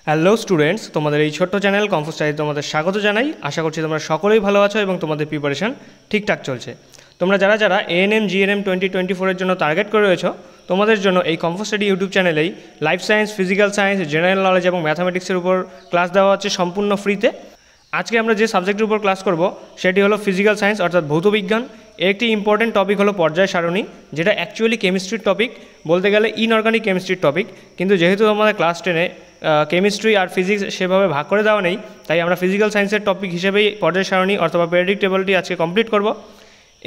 Hello students, তোমাদের এই ছোট্ট চ্যানেল কম্পোজ স্টাডিতে তোমাদের স্বাগত জানাই। আশা করছি তোমরা সকলেই ভালো আছো এবং তোমাদের প্রিপারেশন ঠিকঠাক চলছে। তোমরা যারা যারা এএনএম জিএনএম 2024 জন্য টার্গেট করে রয়েছো, তোমাদের জন্য এই কম্পোজ স্টাডি ইউটিউব চ্যানেলেই life science, physical science, general knowledge এবং ম্যাথামেটিক্সের উপর ক্লাস দেওয়া হচ্ছে সম্পূর্ণ ফ্রিতে। আজকে আমরা যে সাবজেক্টের উপর ক্লাস করব সেটি হলো ফিজিক্যাল সায়েন্স অর্থাৎ ভৌতবিজ্ঞান। একটি ইম্পর্টেন্ট টপিক হলো পর্যায় সারণী, যেটা অ্যাকচুয়ালি কেমিস্ট্রির টপিক, বলতে গেলে ইনঅর্গানিক কেমিস্ট্রির টপিক। কিন্তু যেহেতু আমাদের ক্লাস 10-এ কেমিস্ট্রি আর ফিজিক্স সেভাবে ভাগ করে দেওয়া নেই, তাই আমরা ফিজিক্যাল সায়েন্সের টপিক হিসেবেই পর্যায় সারণী অথবা পেরিয়ডিক টেবলটি আজকে কমপ্লিট করব।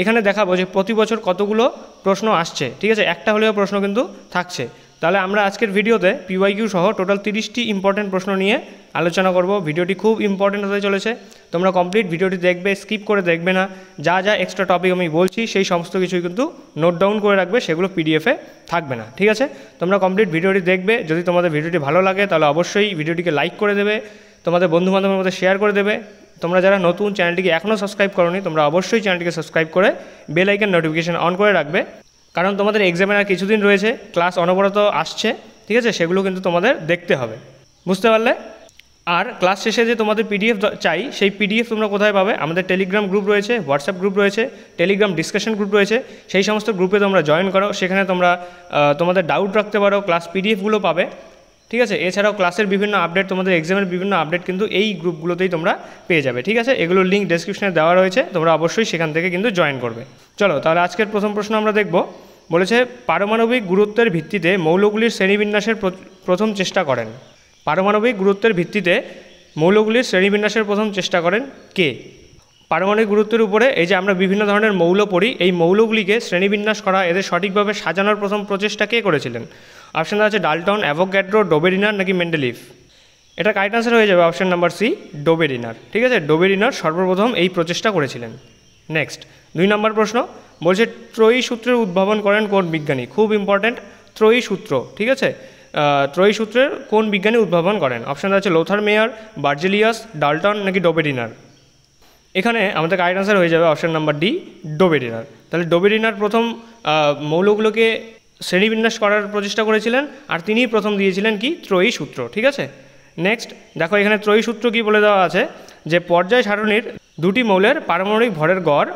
এখানে দেখাবো যে প্রতি বছর কতগুলো প্রশ্ন আসছে, ঠিক আছে, একটা হলেও প্রশ্ন কিন্তু থাকছে। তাহলে আমরা আজকের ভিডিওতে পিওয়াইকিউ সহ টোটাল 30টি ইম্পর্টেন্ট প্রশ্ন নিয়ে আলোচনা করব। ভিডিওটি খুব ইম্পর্টেন্ট হতে চলেছে, তোমরা কমপ্লিট ভিডিওটি দেখবে, স্কিপ করে দেখবে না। যা যা এক্সট্রা টপিক আমি বলছি সেই সমস্ত কিছুই কিন্তু নোট ডাউন করে রাখবে, সেগুলো পিডিএফে থাকবে না, ঠিক আছে। তোমরা কমপ্লিট ভিডিওটি দেখবে। যদি তোমাদের ভিডিওটি ভালো লাগে তাহলে অবশ্যই ভিডিওটিকে লাইক করে দেবে, তোমাদের বন্ধুবান্ধবের মধ্যে শেয়ার করে দেবে। তোমরা যারা নতুন, চ্যানেলটিকে এখনও সাবস্ক্রাইব করোনি, তোমরা অবশ্যই চ্যানেলটিকে সাবস্ক্রাইব করে বেল আইকন নোটিফিকেশন অন করে রাখবে, কারণ তোমাদের এক্সামের আর কিছুদিন রয়েছে, ক্লাস অনবরত আসছে, ঠিক আছে, সেগুলো কিন্তু তোমাদের দেখতে হবে, বুঝতে পারলে। আর ক্লাস শেষে যে তোমাদের পিডিএফ চাই, সেই পিডিএফ তোমরা কোথায় পাবে? আমাদের টেলিগ্রাম গ্রুপ রয়েছে, হোয়াটসঅ্যাপ গ্রুপ রয়েছে, টেলিগ্রাম ডিসকাশন গ্রুপ রয়েছে। সেই সমস্ত গ্রুপে তোমরা জয়েন করো, সেখানে তোমরা তোমাদের ডাউট রাখতে পারো, ক্লাস পিডিএফগুলো পাবে, ঠিক আছে। এছাড়াও ক্লাসের বিভিন্ন আপডেট, তোমাদের এক্সামের বিভিন্ন আপডেট কিন্তু এই গ্রুপগুলোতেই তোমরা পেয়ে যাবে, ঠিক আছে। এগুলোর লিঙ্ক ডেসক্রিপশনে দেওয়া রয়েছে, তোমরা অবশ্যই সেখান থেকে কিন্তু জয়েন করবে। চলো তাহলে আজকের প্রথম প্রশ্ন আমরা দেখব। বলেছে, পারমাণবিক গুরুত্বের ভিত্তিতে মৌলগুলির শ্রেণীবিন্যাসের প্রথম চেষ্টা করেন। পারমাণবিক গুরুত্বের ভিত্তিতে মৌলগুলির শ্রেণীবিন্যাসের প্রথম চেষ্টা করেন কে? পারমাণবিক গুরুত্বের উপরে এই যে আমরা বিভিন্ন ধরনের মৌল পড়ি, এই মৌলগুলিকে শ্রেণীবিন্যাস করা, এদের সঠিকভাবে সাজানোর প্রথম প্রচেষ্টা কে করেছিলেন? অপশান আছে ডাল্টন, অ্যাভোগাড্রো, ডোবেরিনার নাকি মেন্ডেলিভ। এটা কারেক্ট আনসার হয়ে যাবে অপশান নাম্বার সি, ডোবেরিনার, ঠিক আছে। ডোবেরিনার সর্বপ্রথম এই প্রচেষ্টা করেছিলেন। নেক্সট 2 নম্বর প্রশ্ন বলছে, ত্রয়ী সূত্রের উদ্ভাবন করেন কোন বিজ্ঞানী? খুব ইম্পর্ট্যান্ট, ত্রয়ী সূত্র, ঠিক আছে। ত্রয়ী সূত্রের কোন বিজ্ঞানী উদ্ভাবন করেন? অপশান আছে লোথার মেয়ার, বার্জেলিয়াস, ডাল্টন নাকি ডোবেরিনার। এখানে আমাদের কারেক্ট আনসার হয়ে যাবে অপশান নাম্বার ডি, ডোবেরিনার। তাহলে ডোবেরিনার প্রথম মৌলগুলোকে শ্রেণীবিন্যাস করার প্রচেষ্টা করেছিলেন, আর তিনিই প্রথম দিয়েছিলেন কি? ত্রয়ী সূত্র, ঠিক আছে। নেক্সট দেখো, এখানে ত্রয়ী সূত্র কি বলে দেওয়া আছে, যে পর্যায় সারণীর দুটি মৌলের পারমাণবিক ভরের গড়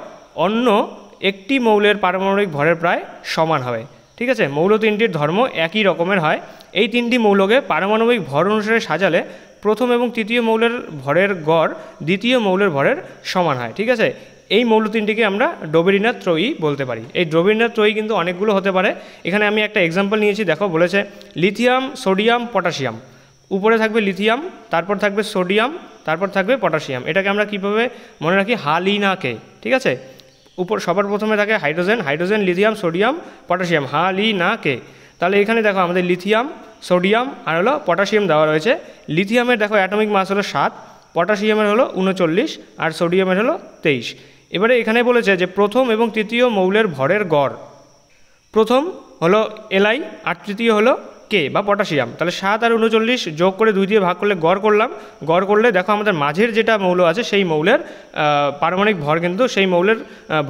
অন্য একটি মৌলের পারমাণবিক ভরের প্রায় সমান হবে, ঠিক আছে। মৌল তিনটির ধর্ম একই রকমের হয়। এই তিনটি মৌলকে পারমাণবিক ভর অনুসারে সাজালে প্রথম এবং তৃতীয় মৌলের ভরের গড় দ্বিতীয় মৌলের ভরের সমান হয়, ঠিক আছে। এই মৌল তিনটিকে আমরা ডোবেরিনার ত্রয়ী বলতে পারি। এই ডোবেরিনার ত্রয়ী কিন্তু অনেকগুলো হতে পারে। এখানে আমি একটা এক্সাম্পল নিয়েছি, দেখো বলেছে লিথিয়াম, সোডিয়াম, পটাশিয়াম। উপরে থাকবে লিথিয়াম, তারপর থাকবে সোডিয়াম, তারপর থাকবে পটাশিয়াম। এটাকে আমরা কীভাবে মনে রাখি? হালিনাকে, ঠিক আছে। উপর সবার প্রথমে থাকে hydrogen, hydrogen, lithium, sodium, potassium, হালিনাকে। তাহলে এখানে দেখো আমাদের লিথিয়াম, সোডিয়াম আর হলো পটাশিয়াম দেওয়া রয়েছে। লিথিয়ামের দেখো অ্যাটমিক মাস হলো 7, পটাশিয়ামের হলো 39 আর সোডিয়ামের হলো 23। এবারে এখানে বলেছে যে প্রথম এবং তৃতীয় মৌলের ভরের গড়, প্রথম হলো এলআই আর তৃতীয় হলো কে বা পটাশিয়াম। তাহলে 7 আর 39 যোগ করে 2 দিয়ে ভাগ করলে গড় করলাম। গড় করলে দেখো আমাদের মাঝের যেটা মৌল আছে সেই মৌলের পারমাণবিক ভর কিন্তু সেই মৌলের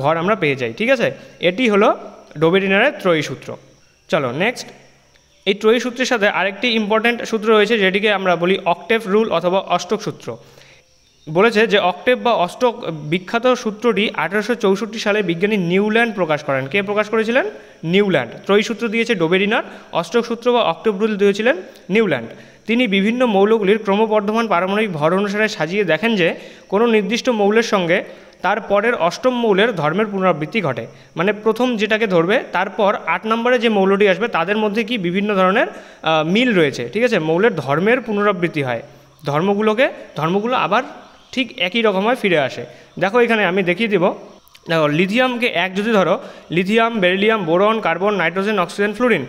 ভর আমরা পেয়ে যাই, ঠিক আছে। এটি হলো ডোবেরিনারের ত্রয়ী সূত্র। চলো নেক্সট, এই ত্রয়ী সূত্রের সাথে আরেকটি ইম্পর্ট্যান্ট সূত্র রয়েছে, যেটিকে আমরা বলি অক্টেভ রুল অথবা অষ্টক সূত্র। বলেছে যে অক্টেভ বা অষ্টক বিখ্যাত সূত্রটি 1864 সালে বিজ্ঞানী নিউল্যান্ড প্রকাশ করেন। কে প্রকাশ করেছিলেন? নিউল্যান্ড। ত্রয়ী সূত্র দিয়েছে ডোবেরিনার, অষ্টক সূত্র বা অক্টেভ রুল দিয়েছিলেন নিউল্যান্ড। তিনি বিভিন্ন মৌলগুলির ক্রমবর্ধমান পারমাণবিক ভর অনুসারে সাজিয়ে দেখেন যে কোনো নির্দিষ্ট মৌলের সঙ্গে তার পরের অষ্টম মৌলের ধর্মের পুনরাবৃত্তি ঘটে। মানে প্রথম যেটাকে ধরবে, তারপর 8 নম্বরে যে মৌলটি আসবে তাদের মধ্যে কি বিভিন্ন ধরনের মিল রয়েছে, ঠিক আছে। মৌলের ধর্মের পুনরাবৃত্তি হয়, ধর্মগুলো আবার ঠিক একই রকমভাবে ফিরে আসে। দেখো এখানে আমি দেখিয়ে দেবো, দেখো লিথিয়ামকে 1 যদি ধরো, lithium, beryllium, boron, carbon, nitrogen, oxygen, fluorine,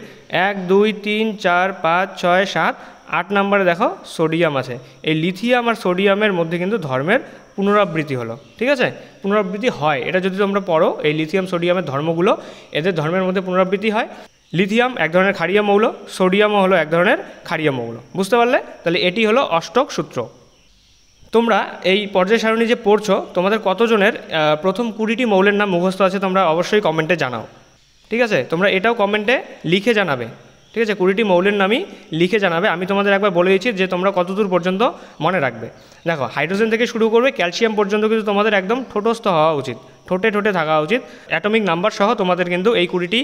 1 2 3 4 5 6 7 8 নম্বরে দেখো সোডিয়াম আছে। এই লিথিয়াম আর সোডিয়ামের মধ্যে কিন্তু ধর্মের পুনরাবৃত্তি হলো, ঠিক আছে। পুনরাবৃত্তি হয়, এটা যদি তোমরা পড়ো, এই লিথিয়াম সোডিয়ামের ধর্মগুলো, এদের ধর্মের মধ্যে পুনরাবৃত্তি হয়। লিথিয়াম এক ধরনের ক্ষারীয় মৌল, সোডিয়ামও হলো এক ধরনের ক্ষারীয় মৌল, বুঝতে পারলে। তাহলে এটি হলো অষ্টক সূত্র। তোমরা এই পর্যায় সারণী যে পড়ছো, তোমাদের কতজনের প্রথম 20টি মৌলের নাম মুখস্থ আছে তোমরা অবশ্যই কমেন্টে জানাও, ঠিক আছে। তোমরা এটাও কমেন্টে লিখে জানাবে, ঠিক আছে, 20টি মৌলের নামই লিখে জানাবে। আমি তোমাদের একবার বলে দিচ্ছি যে তোমরা কতদূর পর্যন্ত মনে রাখবে। দেখো, হাইড্রোজেন থেকে শুরু করবে, ক্যালসিয়াম পর্যন্ত কিন্তু তোমাদের একদম ঠোঁটস্থ হওয়া উচিত, ঠোঁটে ঠোঁটে থাকা উচিত। অ্যাটমিক নাম্বার সহ তোমাদের কিন্তু এই 20টি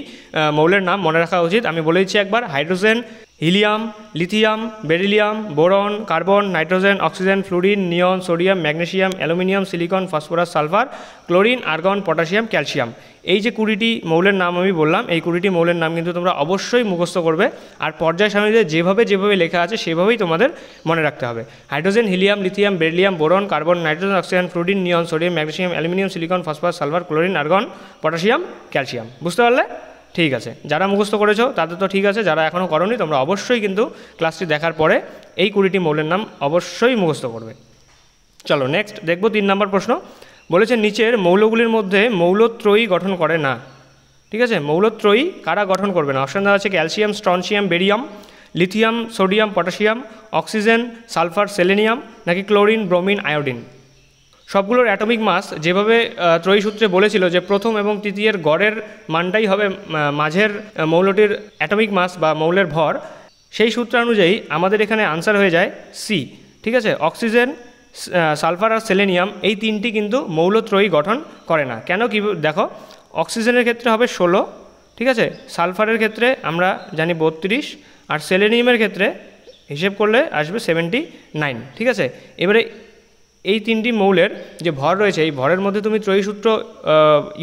মৌলের নাম মনে রাখা উচিত। আমি বলে দিচ্ছি একবার: hydrogen, helium, lithium, beryllium, boron, carbon, nitrogen, oxygen, fluorine, neon, sodium, magnesium, aluminium, silicon, phosphorus, sulphur, chlorine, argon, potassium, calcium. এই যে 20টি মৌলের নাম আমি বললাম, এই 20টি মৌলের নাম কিন্তু তোমরা অবশ্যই মুখস্থ করবে। আর পর্যায় সারণীতে যেভাবে লেখা আছে সেভাবেই তোমাদের মনে রাখতে হবে। Hydrogen, helium, lithium, beryllium, boron, carbon, nitrogen, oxygen, fluorine, neon, sodium, magnesium, aluminium, silicon, phosphorus, sulphur, chlorine, argon, potassium, calcium. বুঝতে পারলে? ঠিক আছে, যারা মুখস্থ করেছো তাদের তো ঠিক আছে, যারা এখনও করোনি তোমরা অবশ্যই কিন্তু ক্লাসটি দেখার পরে এই 20টি মৌলের নাম অবশ্যই মুখস্থ করবে। চলো নেক্সট দেখব 3 নম্বর প্রশ্ন। বলেছে নিচের মৌলগুলির মধ্যে মৌলত্রয়ী গঠন করে না। ঠিক আছে, মৌলত্রয়ী কারা গঠন করবে না? অপশান দেওয়া আছে calcium, strontium, barium, lithium, sodium, potassium, oxygen, sulphur, selenium, নাকি ক্লোরিন, ব্রোমিন, আয়োডিন। সবগুলোর অ্যাটমিক মাস যেভাবে ত্রয়ী সূত্রে বলেছিল যে প্রথম এবং তৃতীয়ের গড়ের মানটাই হবে মাঝের মৌলটির অ্যাটমিক মাস বা মৌলের ভর, সেই সূত্রানুযায়ী আমাদের এখানে আনসার হয়ে যায় সি। ঠিক আছে, অক্সিজেন, সালফার আর সেলেনিয়াম এই 3টি কিন্তু মৌলত্রয়ী গঠন করে না। কেন কি দেখো, অক্সিজেনের ক্ষেত্রে হবে 16, ঠিক আছে, সালফারের ক্ষেত্রে আমরা জানি 32, আর সেলেনিয়ামের ক্ষেত্রে হিসেব করলে আসবে 79। ঠিক আছে, এবারে এই 3টি মৌলের যে ভর রয়েছে এই ভরের মধ্যে তুমি ত্রয়ী সূত্র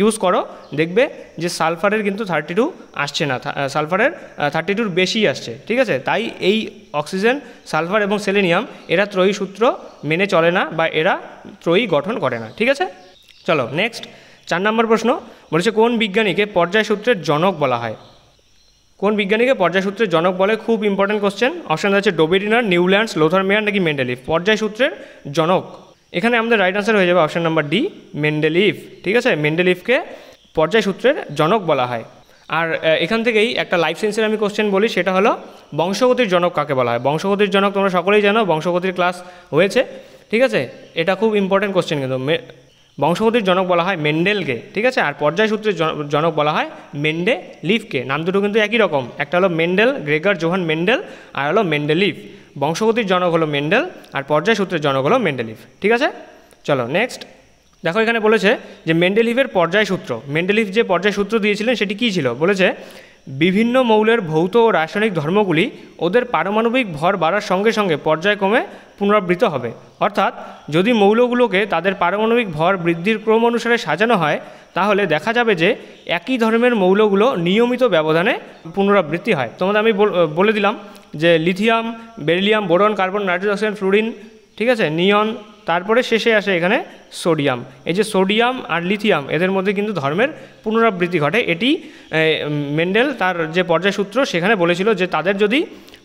ইউজ করো, দেখবে যে সালফারের কিন্তু 32 আসছে না, সালফারের 32-র বেশি আসছে। ঠিক আছে, তাই এই অক্সিজেন, সালফার এবং সেলেনিয়াম এরা ত্রয়ী সূত্র মেনে চলে না বা এরা ত্রয়ী গঠন করে না। ঠিক আছে, চলো নেক্সট 4 নম্বর প্রশ্ন। বলেছে কোন বিজ্ঞানীকে পর্যায় সূত্রের জনক বলা হয়? কোন বিজ্ঞানীকে পর্যায় সূত্রের জনক বলে? খুব ইম্পর্টেন্ট কোশ্চেন। অপশান আছে ডোবেরিনার, নিউল্যান্ডস, লোথার মেয়ার, নাকি মেন্ডেলিফ। পর্যায় সূত্রের জনক, এখানে আমাদের রাইট আনসার হয়ে যাবে অপশান নাম্বার ডি, মেন্ডেলিফ। ঠিক আছে, মেন্ডেলিফকে পর্যায় সূত্রের জনক বলা হয়। আর এখান থেকেই একটা লাইফ সায়েন্সের আমি কোশ্চেন বলি, সেটা হলো বংশগতির জনক কাকে বলা হয়? বংশগতির জনক তোমরা সকলেই জানো, বংশগতির ক্লাস হয়েছে। ঠিক আছে, এটা খুব ইম্পর্টেন্ট কোশ্চেন কিন্তু। বংশগতির জনক বলা হয় মেন্ডেলকে। ঠিক আছে, আর পর্যায় সূত্রের জনক বলা হয় মেন্ডেলিফকে। নাম দুটো কিন্তু একই রকম, একটা হলো মেন্ডেল, গ্রেগর জোহান মেন্ডেল, আর হলো মেন্ডেলিফ। বংশগতির জনক হলো মেন্ডেল আর পর্যায় সূত্রের জনক হলো মেন্ডেলিফ। ঠিক আছে, চলো নেক্সট দেখো, এখানে বলেছে যে মেন্ডেলিফের পর্যায় সূত্র। মেন্ডেলিফ যে পর্যায় সূত্র দিয়েছিলেন সেটি কী ছিল? বলেছে বিভিন্ন মৌলের ভৌত ও রাসায়নিক ধর্মগুলি ওদের পারমাণবিক ভর বাড়ার সঙ্গে সঙ্গে পর্যায়ক্রমে পুনরাবৃত্ত হবে। অর্থাৎ যদি মৌলগুলোকে তাদের পারমাণবিক ভর বৃদ্ধির ক্রম অনুসারে সাজানো হয় তাহলে দেখা যাবে যে একই ধর্মের মৌলগুলো নিয়মিত ব্যবধানে পুনরাবৃত্তি হয়। তোমাদের আমি বলে দিলাম যে lithium, beryllium, boron, carbon, nitrogen, oxygen, fluorine, ঠিক আছে, নিয়ন, তারপরে শেষে আসে এখানে সোডিয়াম। এই যে সোডিয়াম আর লিথিয়াম এদের মধ্যে কিন্তু ধর্মের পুনরাবৃত্তি ঘটে। এটি মেন্ডেল তার যে পর্যায় সূত্র সেখানে বলেছিল যে তাদের যদি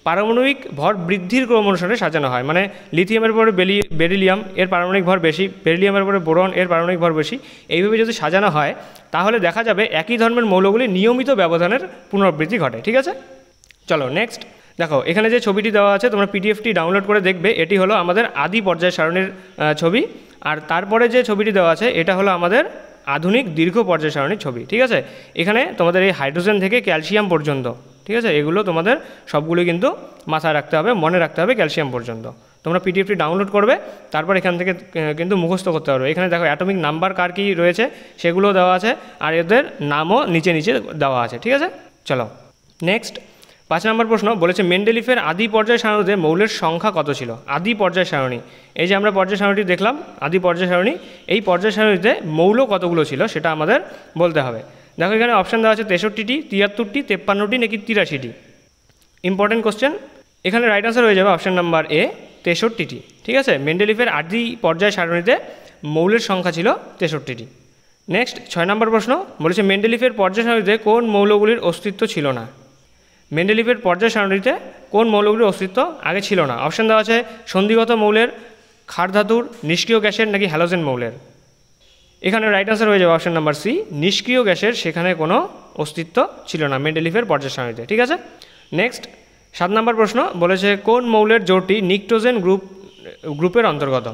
পারমাণবিক ভর বৃদ্ধির ক্রম অনুসারে সাজানো হয়, মানে লিথিয়ামের পরে বেরিলিয়াম এর পারমাণবিক ভর বেশি, বেরিলিয়ামের পরে বোরন এর পারমাণবিক ভর বেশি, এইভাবে যদি সাজানো হয় তাহলে দেখা যাবে একই ধর্মের মৌলগুলি নিয়মিত ব্যবধানের পুনরাবৃত্তি ঘটে। ঠিক আছে, চলো নেক্সট দেখো, এখানে যে ছবিটি দেওয়া আছে তোমরা পিডিএফটি ডাউনলোড করে দেখবে। এটি হলো আমাদের আদি পর্যায় সারণীর ছবি, আর তারপরে যে ছবিটি দেওয়া আছে এটা হলো আমাদের আধুনিক দীর্ঘ পর্যায় সারণীর ছবি। ঠিক আছে, এখানে তোমাদের এই হাইড্রোজেন থেকে ক্যালসিয়াম পর্যন্ত, ঠিক আছে, এগুলো তোমাদের সবগুলো কিন্তু মাথায় রাখতে হবে, মনে রাখতে হবে ক্যালসিয়াম পর্যন্ত। তোমরা পিডিএফটি ডাউনলোড করবে, তারপর এখান থেকে কিন্তু মুখস্থ করতে পারবে। এখানে দেখো অ্যাটমিক নাম্বার কার কী রয়েছে সেগুলো দেওয়া আছে, আর এদের নামও নিচে নিচে দেওয়া আছে। ঠিক আছে, চলো নেক্সট 5 নম্বর প্রশ্ন। বলেছে মেন্ডেলিফের আদি পর্যায় সারণীতে মৌলের সংখ্যা কত ছিল? আদি পর্যায় সারণী, এই যে আমরা পর্যায় সারণীটি দেখলাম আদি পর্যায় সারণী, এই পর্যায় সারণীতে মৌল কতগুলো ছিল সেটা আমাদের বলতে হবে। দেখো এখানে অপশান দেওয়া আছে 63টি, 73টি, 53টি, নাকি 83টি। ইম্পর্টেন্ট কোশ্চেন, এখানে রাইট আনসার হয়ে যাবে অপশান নাম্বার এ, 63টি। ঠিক আছে, মেন্ডেলিফের আদি পর্যায় সারণীতে মৌলের সংখ্যা ছিল 63টি। নেক্সট 6 নম্বর প্রশ্ন। বলেছে মেন্ডেলিফের পর্যায় সারণীতে কোন মৌলগুলির অস্তিত্ব ছিল না? মেন্ডেলিফের পর্যায় সারণীতে কোন মৌলগুলির অস্তিত্ব আগে ছিল না? অপশান দেওয়া আছে সন্ধিগত মৌলের, ক্ষার ধাতুর, নিষ্ক্রিয় গ্যাসের, নাকি হ্যালোজেন মৌলের। এখানে রাইট আনসার হয়ে যাবে অপশান নাম্বার সি, নিষ্ক্রিয় গ্যাসের সেখানে কোনো অস্তিত্ব ছিল না মেন্ডেলিফের পর্যায় সারণীতে। ঠিক আছে, নেক্সট 7 নম্বর প্রশ্ন। বলেছে কোন মৌলের জোটটি নিক্টোজেন গ্রুপের অন্তর্গত?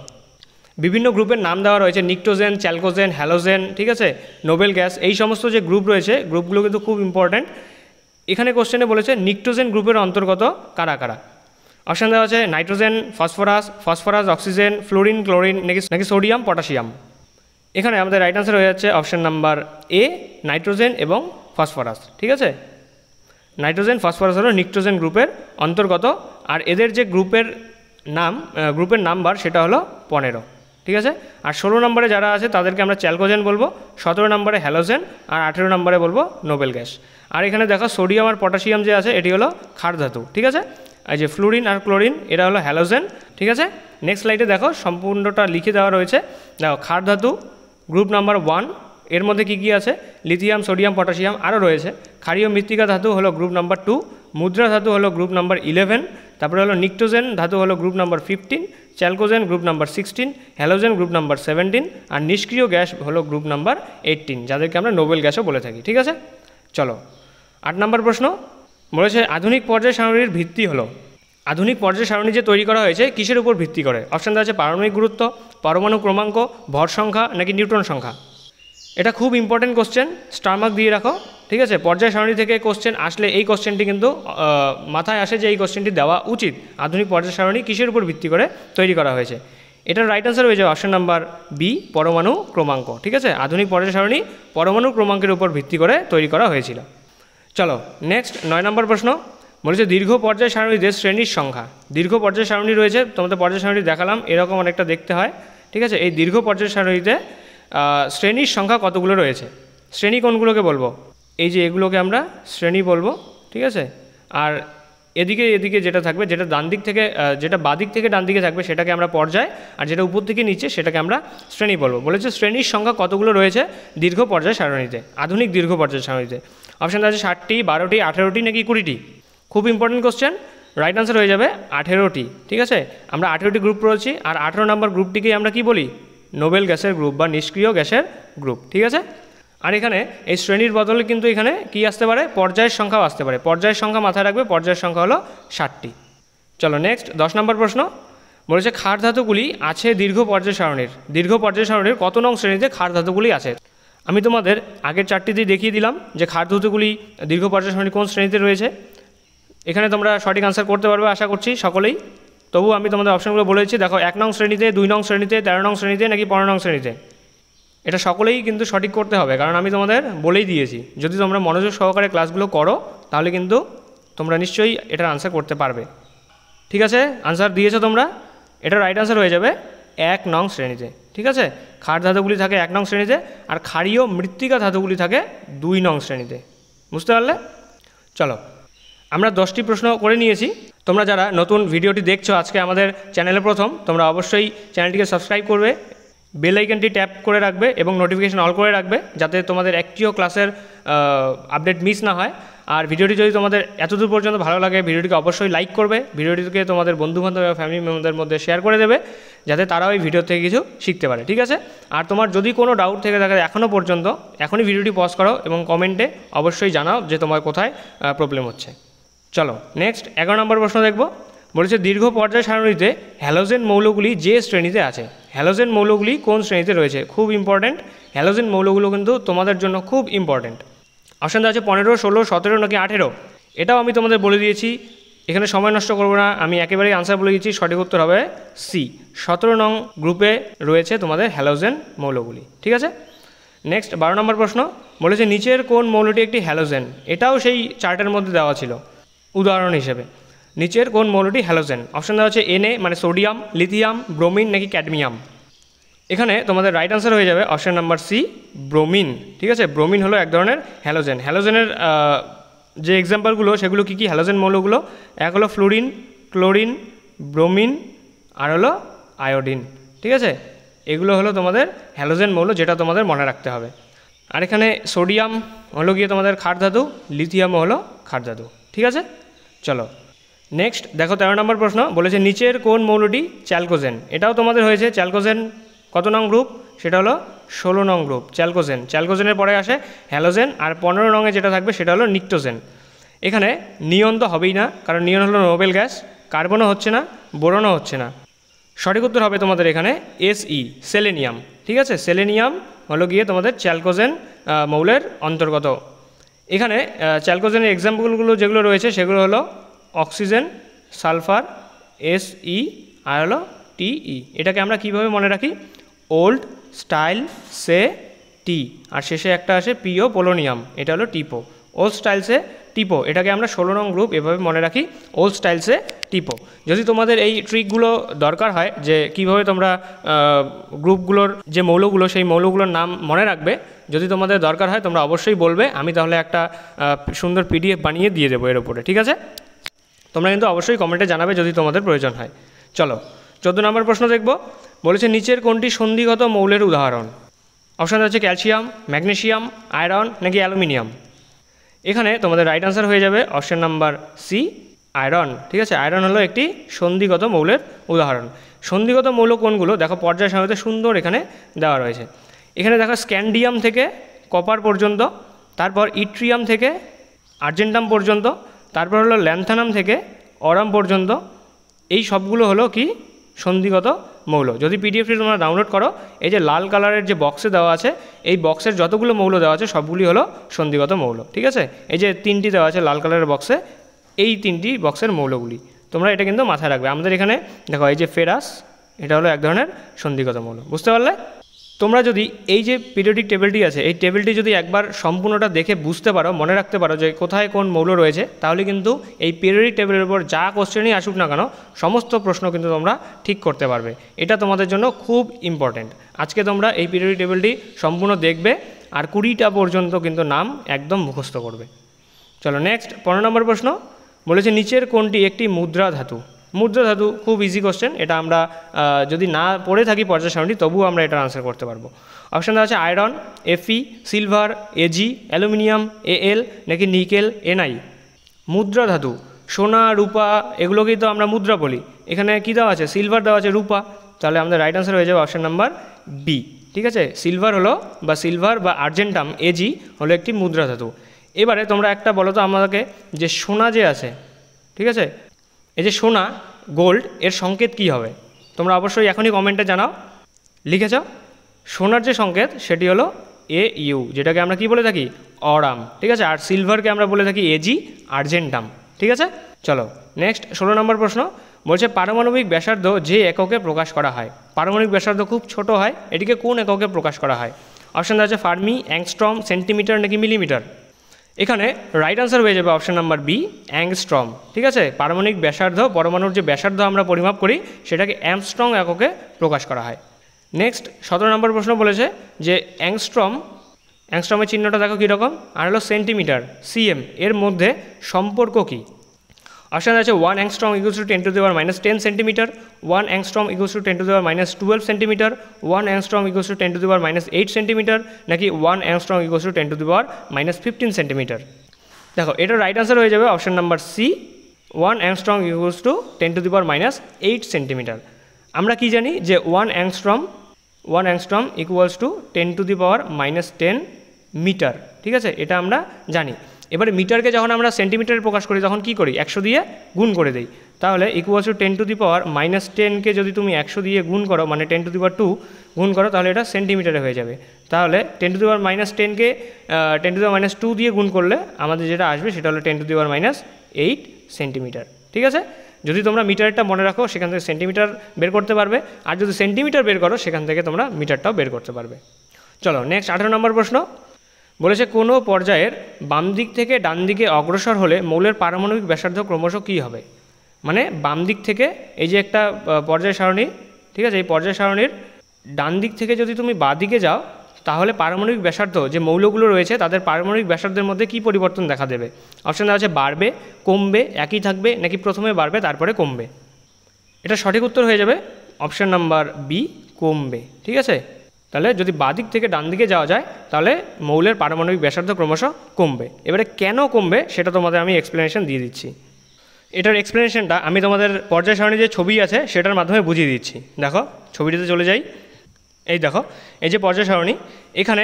বিভিন্ন গ্রুপের নাম দেওয়া রয়েছে, নিক্টোজেন, চ্যালকোজেন, হ্যালোজেন, ঠিক আছে, নোবেল গ্যাস, এই সমস্ত যে গ্রুপ রয়েছে গ্রুপগুলো কিন্তু খুব ইম্পর্ট্যান্ট। এখানে কোশ্চেনে বলেছে নিক্টোজেন গ্রুপের অন্তর্গত কারা কারা। অপশান দেওয়া আছে nitrogen, phosphorus, oxygen, fluorine, chlorine নাকি সোডিয়াম, পটাশিয়াম। এখানে আমাদের রাইট আনসার হয়ে যাচ্ছে অপশান নাম্বার এ, নাইট্রোজেন এবং ফসফরাস। ঠিক আছে, নাইট্রোজেন ফসফরাস হলো নিক্টোজেন গ্রুপের অন্তর্গত, আর এদের যে গ্রুপের নাম্বার সেটা হলো 15। ঠিক আছে, আর 16 নম্বরে যারা আছে তাদেরকে আমরা চ্যালকোজেন বলবো, 17 নম্বরে হ্যালোজেন, আর 18 নম্বরে বলবো নোবেল গ্যাস। আর এখানে দেখো সোডিয়াম আর পটাশিয়াম যে আছে এটি হলো ক্ষার ধাতু। ঠিক আছে, এই যে ফ্লুরিন আর ক্লোরিন এটা হলো হ্যালোজেন। ঠিক আছে, নেক্সট স্লাইডে দেখো সম্পূর্ণটা লিখে দেওয়া রয়েছে। দেখো ক্ষার ধাতু গ্রুপ নাম্বার 1, এর মধ্যে কী কী আছে, লিথিয়াম, সোডিয়াম, পটাশিয়াম আরও রয়েছে। ক্ষারীয় মৃত্তিকা ধাতু হলো গ্রুপ নাম্বার 2, মুদ্রা ধাতু হলো গ্রুপ নাম্বার 11, তারপরে হলো নিক্টোজেন ধাতু হলো group number 15, chalcogen group number 16, halogen group number 17, আর নিষ্ক্রিয় গ্যাস হলো গ্রুপ নাম্বার 18, যাদেরকে আমরা নোবেল গ্যাসও বলে থাকি। ঠিক আছে, চলো 8 নম্বর প্রশ্ন বলেছে আধুনিক পর্যায় সারণীর ভিত্তি হলো। আধুনিক পর্যায় সারণী যে তৈরি করা হয়েছে কিসের উপর ভিত্তি করে? অপশান দেওয়া আছে পারমাণবিক গুরুত্ব, পরমাণু ক্রমাঙ্ক, ভর সংখ্যা নাকি নিউট্রন সংখ্যা। এটা খুব ইম্পর্টেন্ট কোশ্চেন, স্টার মার্ক দিয়ে রাখো। ঠিক আছে, পর্যায় সারণী থেকে কোশ্চেন আসলে এই কোশ্চেনটি কিন্তু মাথায় আসে যে এই কোশ্চেনটি দেওয়া উচিত। আধুনিক পর্যায় সারণী কিসের উপর ভিত্তি করে তৈরি করা হয়েছে? এটার রাইট আনসার হয়ে যাবে অপশান নাম্বার বি, পরমাণু ক্রমাঙ্ক। ঠিক আছে, আধুনিক পর্যায় সারণী পরমাণু ক্রমাঙ্কের উপর ভিত্তি করে তৈরি করা হয়েছিল। চলো নেক্সট 9 নম্বর প্রশ্ন বলেছে দীর্ঘ পর্যায় সারণীদের শ্রেণীর সংখ্যা। দীর্ঘ পর্যায় সারণী রয়েছে, তোমাদের পর্যায় সারণী দেখালাম, এরকম অনেকটা দেখতে হয়। ঠিক আছে, এই দীর্ঘ পর্যায় সারণীতে শ্রেণীর সংখ্যা কতগুলো রয়েছে? শ্রেণী কোনগুলোকে বলবো? এই যে এগুলোকে আমরা শ্রেণী বলবো। ঠিক আছে, আর এদিকে যেটা থাকবে, যেটা ডান দিক থেকে যেটা বাদিক থেকে ডান দিকে থাকবে সেটাকে আমরা পর্যায়, আর যেটা উপর থেকে নিচে সেটাকে আমরা শ্রেণী বলবো। বলেছে শ্রেণীর সংখ্যা কতগুলো রয়েছে দীর্ঘ পর্যায় সারণীতে, আধুনিক দীর্ঘ পর্যায় সারণীতে? অপশান আছে 7টি, 12টি, 18টি নাকি 20টি। খুব ইম্পর্টেন্ট কোশ্চেন, রাইট আনসার হয়ে যাবে 18টি। ঠিক আছে, আমরা 18টি গ্রুপ রয়েছি, আর 18 নম্বর গ্রুপটিকেই আমরা কি বলি? নোবেল গ্যাসের গ্রুপ বা নিষ্ক্রিয় গ্যাসের গ্রুপ। ঠিক আছে, আর এখানে এই শ্রেণীর বদলে কিন্তু এখানে কি আসতে পারে? পর্যায়ের সংখ্যাও আসতে পারে। পর্যায়ের সংখ্যা মাথায় রাখবে, পর্যায়ের সংখ্যা হলো 7টি। চলো নেক্সট 10 নম্বর প্রশ্ন বলেছে ক্ষার ধাতুগুলি আছে দীর্ঘ পর্যায় সারণীর। দীর্ঘ পর্যায় সারণীর কত নং শ্রেণীতে ক্ষার ধাতুগুলি আছে? আমি তোমাদের আগের 4টিতেই দেখিয়ে দিলাম যে ক্ষার ধাতুগুলি দীর্ঘ পর্যায় সারণী কোন শ্রেণীতে রয়েছে। এখানে তোমরা সঠিক আনসার করতে পারবে আশা করছি সকলেই। তবু আমি তোমাদের অপশানগুলো বলেছি, দেখো 1 নং শ্রেণীতে, 2 নং শ্রেণীতে, 13 নং শ্রেণীতে নাকি 15 নং শ্রেণীতে। এটা সকলেই কিন্তু সঠিক করতে হবে, কারণ আমি তোমাদের বলেই দিয়েছি। যদি তোমরা মনোযোগ সহকারে ক্লাসগুলো করো তাহলে কিন্তু তোমরা নিশ্চয়ই এটার আনসার করতে পারবে। ঠিক আছে, আনসার দিয়েছো তোমরা, এটার রাইট আনসার হয়ে যাবে 1 নং শ্রেণীতে। ঠিক আছে, ক্ষার ধাতুগুলি থাকে 1 নং শ্রেণীতে, আর ক্ষারীয় মৃত্তিকা ধাতুগুলি থাকে 2 নং শ্রেণীতে। বুঝতে পারলে? চলো আমরা 10টি প্রশ্ন করে নিয়েছি। তোমরা যারা নতুন ভিডিওটি দেখছো আজকে আমাদের চ্যানেলে প্রথম, তোমরা অবশ্যই চ্যানেলটিকে সাবস্ক্রাইব করবে, বেল আইকনটি ট্যাপ করে রাখবে এবং নোটিফিকেশন অল করে রাখবে, যাতে তোমাদের একটিও ক্লাসের আপডেট মিস না হয়। আর ভিডিওটি যদি তোমাদের এতদূর পর্যন্ত ভালো লাগে, ভিডিওটিকে অবশ্যই লাইক করবে, ভিডিওটিকে তোমাদের বন্ধুবান্ধব এবং ফ্যামিলি মেম্বারদের মধ্যে শেয়ার করে দেবে, যাতে তারাও এই ভিডিও থেকে কিছু শিখতে পারে। ঠিক আছে, আর তোমার যদি কোনো ডাউট থেকে থাকে এখনও পর্যন্ত, এখনই ভিডিওটি পজ করো এবং কমেন্টে অবশ্যই জানাও যে তোমার কোথায় প্রবলেম হচ্ছে। চলো নেক্সট 11 নম্বর প্রশ্ন দেখব। বলেছে দীর্ঘ পর্যায় সারণীতে হ্যালোজেন মৌলগুলি যে শ্রেণীতে আছে। হ্যালোজেন মৌলগুলি কোন শ্রেণীতে রয়েছে? খুব ইম্পর্ট্যান্ট, হ্যালোজেন মৌলগুলো কিন্তু তোমাদের জন্য খুব ইম্পর্ট্যান্ট। অপশান আছে 15, 16, 17 নাকি 18। এটাও আমি তোমাদের বলে দিয়েছি, এখানে সময় নষ্ট করবো না, আমি একেবারেই আনসার বলে দিয়েছি। সঠিক উত্তর হবে সি, 17 নং গ্রুপে রয়েছে তোমাদের হ্যালোজেন মৌলগুলি। ঠিক আছে, নেক্সট 12 নম্বর প্রশ্ন বলেছে নিচের কোন মৌলটি একটি হ্যালোজেন? এটাও সেই চার্টের মধ্যে দেওয়া ছিল উদাহরণ হিসেবে। নিচের কোন মৌলটি হ্যালোজেন? অপশান দেওয়া আছে Na মানে সোডিয়াম, লিথিয়াম, ব্রোমিন নাকি ক্যাডমিয়াম। এখানে তোমাদের রাইট আনসার হয়ে যাবে অপশান নাম্বার সি, ব্রোমিন। ঠিক আছে, ব্রোমিন হলো এক ধরনের হ্যালোজেন। হ্যালোজেনের যে এক্সাম্পলগুলো সেগুলো কী কী হ্যালোজেন মৌলগুলো? এক হলো ফ্লোরিন, ক্লোরিন, ব্রোমিন, আর হলো আয়োডিন। ঠিক আছে, এগুলো হলো তোমাদের হ্যালোজেন মৌল, যেটা তোমাদের মনে রাখতে হবে। আর এখানে সোডিয়াম হলো গিয়ে তোমাদের ক্ষার ধাতু, লিথিয়ামও হলো ক্ষার ধাতু। ঠিক আছে, চলো নেক্সট দেখো 13 নম্বর প্রশ্ন বলেছে নিচের কোন মৌলটি চ্যালকোজেন? এটাও তোমাদের হয়েছে। চ্যালকোজেন কত নং গ্রুপ? সেটা হলো 16 নং গ্রুপ চ্যালকোজেন। চ্যালকোজেনের পরে আসে হ্যালোজেন, আর 15 নঙে যেটা থাকবে সেটা হলো নিক্টোজেন। এখানে নিয়ন তো হবেই না, কারণ নিয়ন হলো নোবেল গ্যাস, কার্বনও হচ্ছে না, বোরনও হচ্ছে না। সঠিক উত্তর হবে তোমাদের এখানে SE, সেলেনিয়াম। ঠিক আছে, সেলেনিয়াম হলো গিয়ে তোমাদের চ্যালকোজেন মৌলের অন্তর্গত। এখানে চ্যালকোজেনের এক্সাম্পলগুলো যেগুলো রয়েছে সেগুলো হলো অক্সিজেন, সালফার, SE আর হলো TE। এটাকে আমরা কিভাবে মনে রাখি? ওল্ড, স্টাইল, সে, টি, আর শেষে একটা আসে পিও, পোলোনিয়াম, এটা হলো টিপো। ওল্ড স্টাইলসে টিপো, এটাকে আমরা 16 নং গ্রুপ এভাবে মনে রাখি, ওল্ড স্টাইলসে টিপো। যদি তোমাদের এই ট্রিকগুলো দরকার হয় যে কিভাবে তোমরা গ্রুপগুলোর যে মৌলগুলো সেই মৌলগুলোর নাম মনে রাখবে, যদি তোমাদের দরকার হয় তোমরা অবশ্যই বলবে, আমি তাহলে একটা সুন্দর PDF বানিয়ে দিয়ে দেবো এর উপরে, ঠিক আছে? তোমরা কিন্তু অবশ্যই কমেন্টে জানাবে যদি তোমাদের প্রয়োজন হয়। চলো 14 নম্বর প্রশ্ন দেখব। বলেছে নিচের কোনটি সন্ধিগত মৌলের উদাহরণ? অপশান হচ্ছে ক্যালসিয়াম, ম্যাগনেসিয়াম, আয়রন নাকি অ্যালুমিনিয়াম। এখানে তোমাদের রাইট আনসার হয়ে যাবে অপশান নাম্বার সি, আয়রন। ঠিক আছে, আয়রন হলো একটি সন্ধিগত মৌলের উদাহরণ। সন্ধিগত মৌল কোনগুলো দেখো পর্যায় সারণীতে সুন্দর এখানে দেওয়া রয়েছে। এখানে দেখো স্ক্যান্ডিয়াম থেকে কপার পর্যন্ত, তারপর ইট্রিয়াম থেকে আর্জেন্টাম পর্যন্ত, তারপর হলো ল্যান্থানাম থেকে অরাম পর্যন্ত। এই সবগুলো হলো কি সন্ধিগত মৌল। যদি পিডিএফটি তোমরা ডাউনলোড করো, এই যে লাল কালারের যে বক্সে দেওয়া আছে, এই বক্সের যতগুলো মৌল দেওয়া আছে সবগুলি হলো সন্ধিগত মৌল। ঠিক আছে, এই যে 3টি দেওয়া আছে লাল কালারের বক্সে, এই 3টি বক্সের মৌলগুলি তোমরা এটা কিন্তু মাথায় রাখবে। আমাদের এখানে দেখো এই যে ফেরাস, এটা হলো এক ধরনের সন্ধিগত মৌল। বুঝতে পারলে? তোমরা যদি এই যে পিরিয়ডিক টেবিলটি আছে, এই টেবিলটি যদি একবার সম্পূর্ণটা দেখে বুঝতে পারো, মনে রাখতে পারো যে কোথায় কোন মৌল রয়েছে, তাহলে কিন্তু এই পিরিয়ডিক টেবিলের উপর যা কোশ্চেনই আসুক না কেন সমস্ত প্রশ্ন কিন্তু তোমরা ঠিক করতে পারবে। এটা তোমাদের জন্য খুব ইম্পর্টেন্ট। আজকে তোমরা এই পিরিয়ডিক টেবিলটি সম্পূর্ণ দেখবে আর 20টা পর্যন্ত কিন্তু নাম একদম মুখস্থ করবে। চলো নেক্সট 15 নম্বর প্রশ্ন। বলেছে নিচের কোনটি একটি মুদ্রা ধাতু? মুদ্রা ধাতু খুব ইজি কোশ্চেন, এটা আমরা যদি না পড়ে থাকি পর্যায় সারণী তবুও আমরা এটার আনসার করতে পারবো। অপশান দেওয়া আছে iron, Fe, silver, Ag, aluminium, Al নাকি নিকেল, Ni। মুদ্রা ধাতু সোনা, রূপা এগুলোকেই তো আমরা মুদ্রা বলি। এখানে কী দেওয়া আছে? সিলভার দেওয়া আছে, রূপা, তাহলে আমাদের রাইট আনসার হয়ে যাবে অপশান নাম্বার বি। ঠিক আছে, সিলভার হলো বা সিলভার বা আর্জেন্টাম Ag হলো একটি মুদ্রা ধাতু। এবারে তোমরা একটা বলো তো আমাদেরকে, যে সোনা যে আছে, ঠিক আছে, এই যে সোনা গোল্ড এর সংকেত কি হবে? তোমরা অবশ্যই এখনই কমেন্টে জানাও। লিখেছ? সোনার যে সংকেত সেটি হলো Au, যেটাকে আমরা কি বলে থাকি? অরাম। ঠিক আছে, আর সিলভারকে আমরা বলে থাকি Ag, আর্জেন্টাম। ঠিক আছে, চলো নেক্সট 16 নম্বর প্রশ্ন। বলছে পারমাণবিক ব্যাসার্ধ যে এককে প্রকাশ করা হয়। পারমাণবিক ব্যাসার্ধ খুব ছোট হয়, এটিকে কোন এককে প্রকাশ করা হয়? অপশান দেওয়া আছে ফার্মি, অ্যাংস্ট্রম, সেন্টিমিটার নাকি মিলিমিটার। এখানে রাইট আনসার হয়ে যাবে অপশান নাম্বার বি, অ্যাংস্ট্রম। ঠিক আছে, পারমাণবিক ব্যাসার্ধ, পরমাণুর যে ব্যাসার্ধ আমরা পরিমাপ করি সেটাকে অ্যাংস্ট্রম এককে প্রকাশ করা হয়। নেক্সট 17 নম্বর প্রশ্ন বলেছে যে অ্যাংস্ট্রমের চিহ্নটা দেখো কীরকম, আর হলো সেন্টিমিটার, cm, এর মধ্যে সম্পর্ক কী? অপশান আছে 1 angstrom equals to 10 to the power -10 centimetre, 1 angstrom equals to 10 to the power -12 centimetre, 1 angstrom equals to 10 to the power -8 centimetre, নাকি 1 angstrom equals to 10 to the power -15 centimetre. দেখো এটা right answer হয়ে যাবে option number C, 1 angstrom equals to 10 to the power -8 centimetre. আমরা কি জানি যে 1 angstrom equals to 10 to the power -10 metre. ঠিক আছে, এটা আমরা জানি। এবারে মিটারকে যখন আমরা সেন্টিমিটারে প্রকাশ করি তখন কি করি? 100 দিয়ে গুণ করে দিই। তাহলে ইকুয়ালস টু 10 টু দি পাওয়ার -10কে যদি তুমি 100 দিয়ে গুণ করো, মানে 10 টু দি পাওয়ার 2 গুণ করো, তাহলে এটা সেন্টিমিটারে হয়ে যাবে। তাহলে 10 to the power -10কে 10 to the পাওয়ার -2 দিয়ে গুণ করলে আমাদের যেটা আসবে সেটা হলো 10 টু দি পাওয়ার -8 সেন্টিমিটার। ঠিক আছে, যদি তোমরা মিটারটা মনে রাখো সেখান থেকে সেন্টিমিটার বের করতে পারবে, আর যদি সেন্টিমিটার বের করো সেখান থেকে তোমরা মিটারটাও বের করতে পারবে। চলো নেক্সট 18 নম্বর প্রশ্ন। বলেছে কোনো পর্যায়ের বাম দিক থেকে ডান দিকে অগ্রসর হলে মৌলের পারমাণবিক ব্যাসার্ধ ক্রমশ কী হবে? মানে বাম দিক থেকে এই যে একটা পর্যায় সারণী, ঠিক আছে, এই পর্যায় সারণীর ডান দিক থেকে যদি তুমি বাঁ দিকে যাও তাহলে পারমাণবিক ব্যাসার্ধ যে মৌলগুলো রয়েছে তাদের পারমাণবিক ব্যাসার্ধের মধ্যে কী পরিবর্তন দেখা দেবে? অপশান দেওয়া আছে বাড়বে, কমবে, একই থাকবে, নাকি প্রথমে বাড়বে তারপরে কমবে। এটা সঠিক উত্তর হয়ে যাবে অপশান নাম্বার বি, কমবে। ঠিক আছে, তাহলে যদি বাঁ দিক থেকে ডান দিকে যাওয়া যায় তাহলে মৌলের পারমাণবিক ব্যাসার্ধ ক্রমশ কমবে। এবারে কেন কমবে সেটা তোমাদের আমি এক্সপ্লেনেশন দিয়ে দিচ্ছি। এটার এক্সপ্লেনেশনটা আমি তোমাদের পর্যায় সারণী যে ছবি আছে সেটার মাধ্যমে বুঝিয়ে দিচ্ছি। দেখো ছবিটিতে চলে যাই। এই দেখো এই যে পর্যায় সারণী, এখানে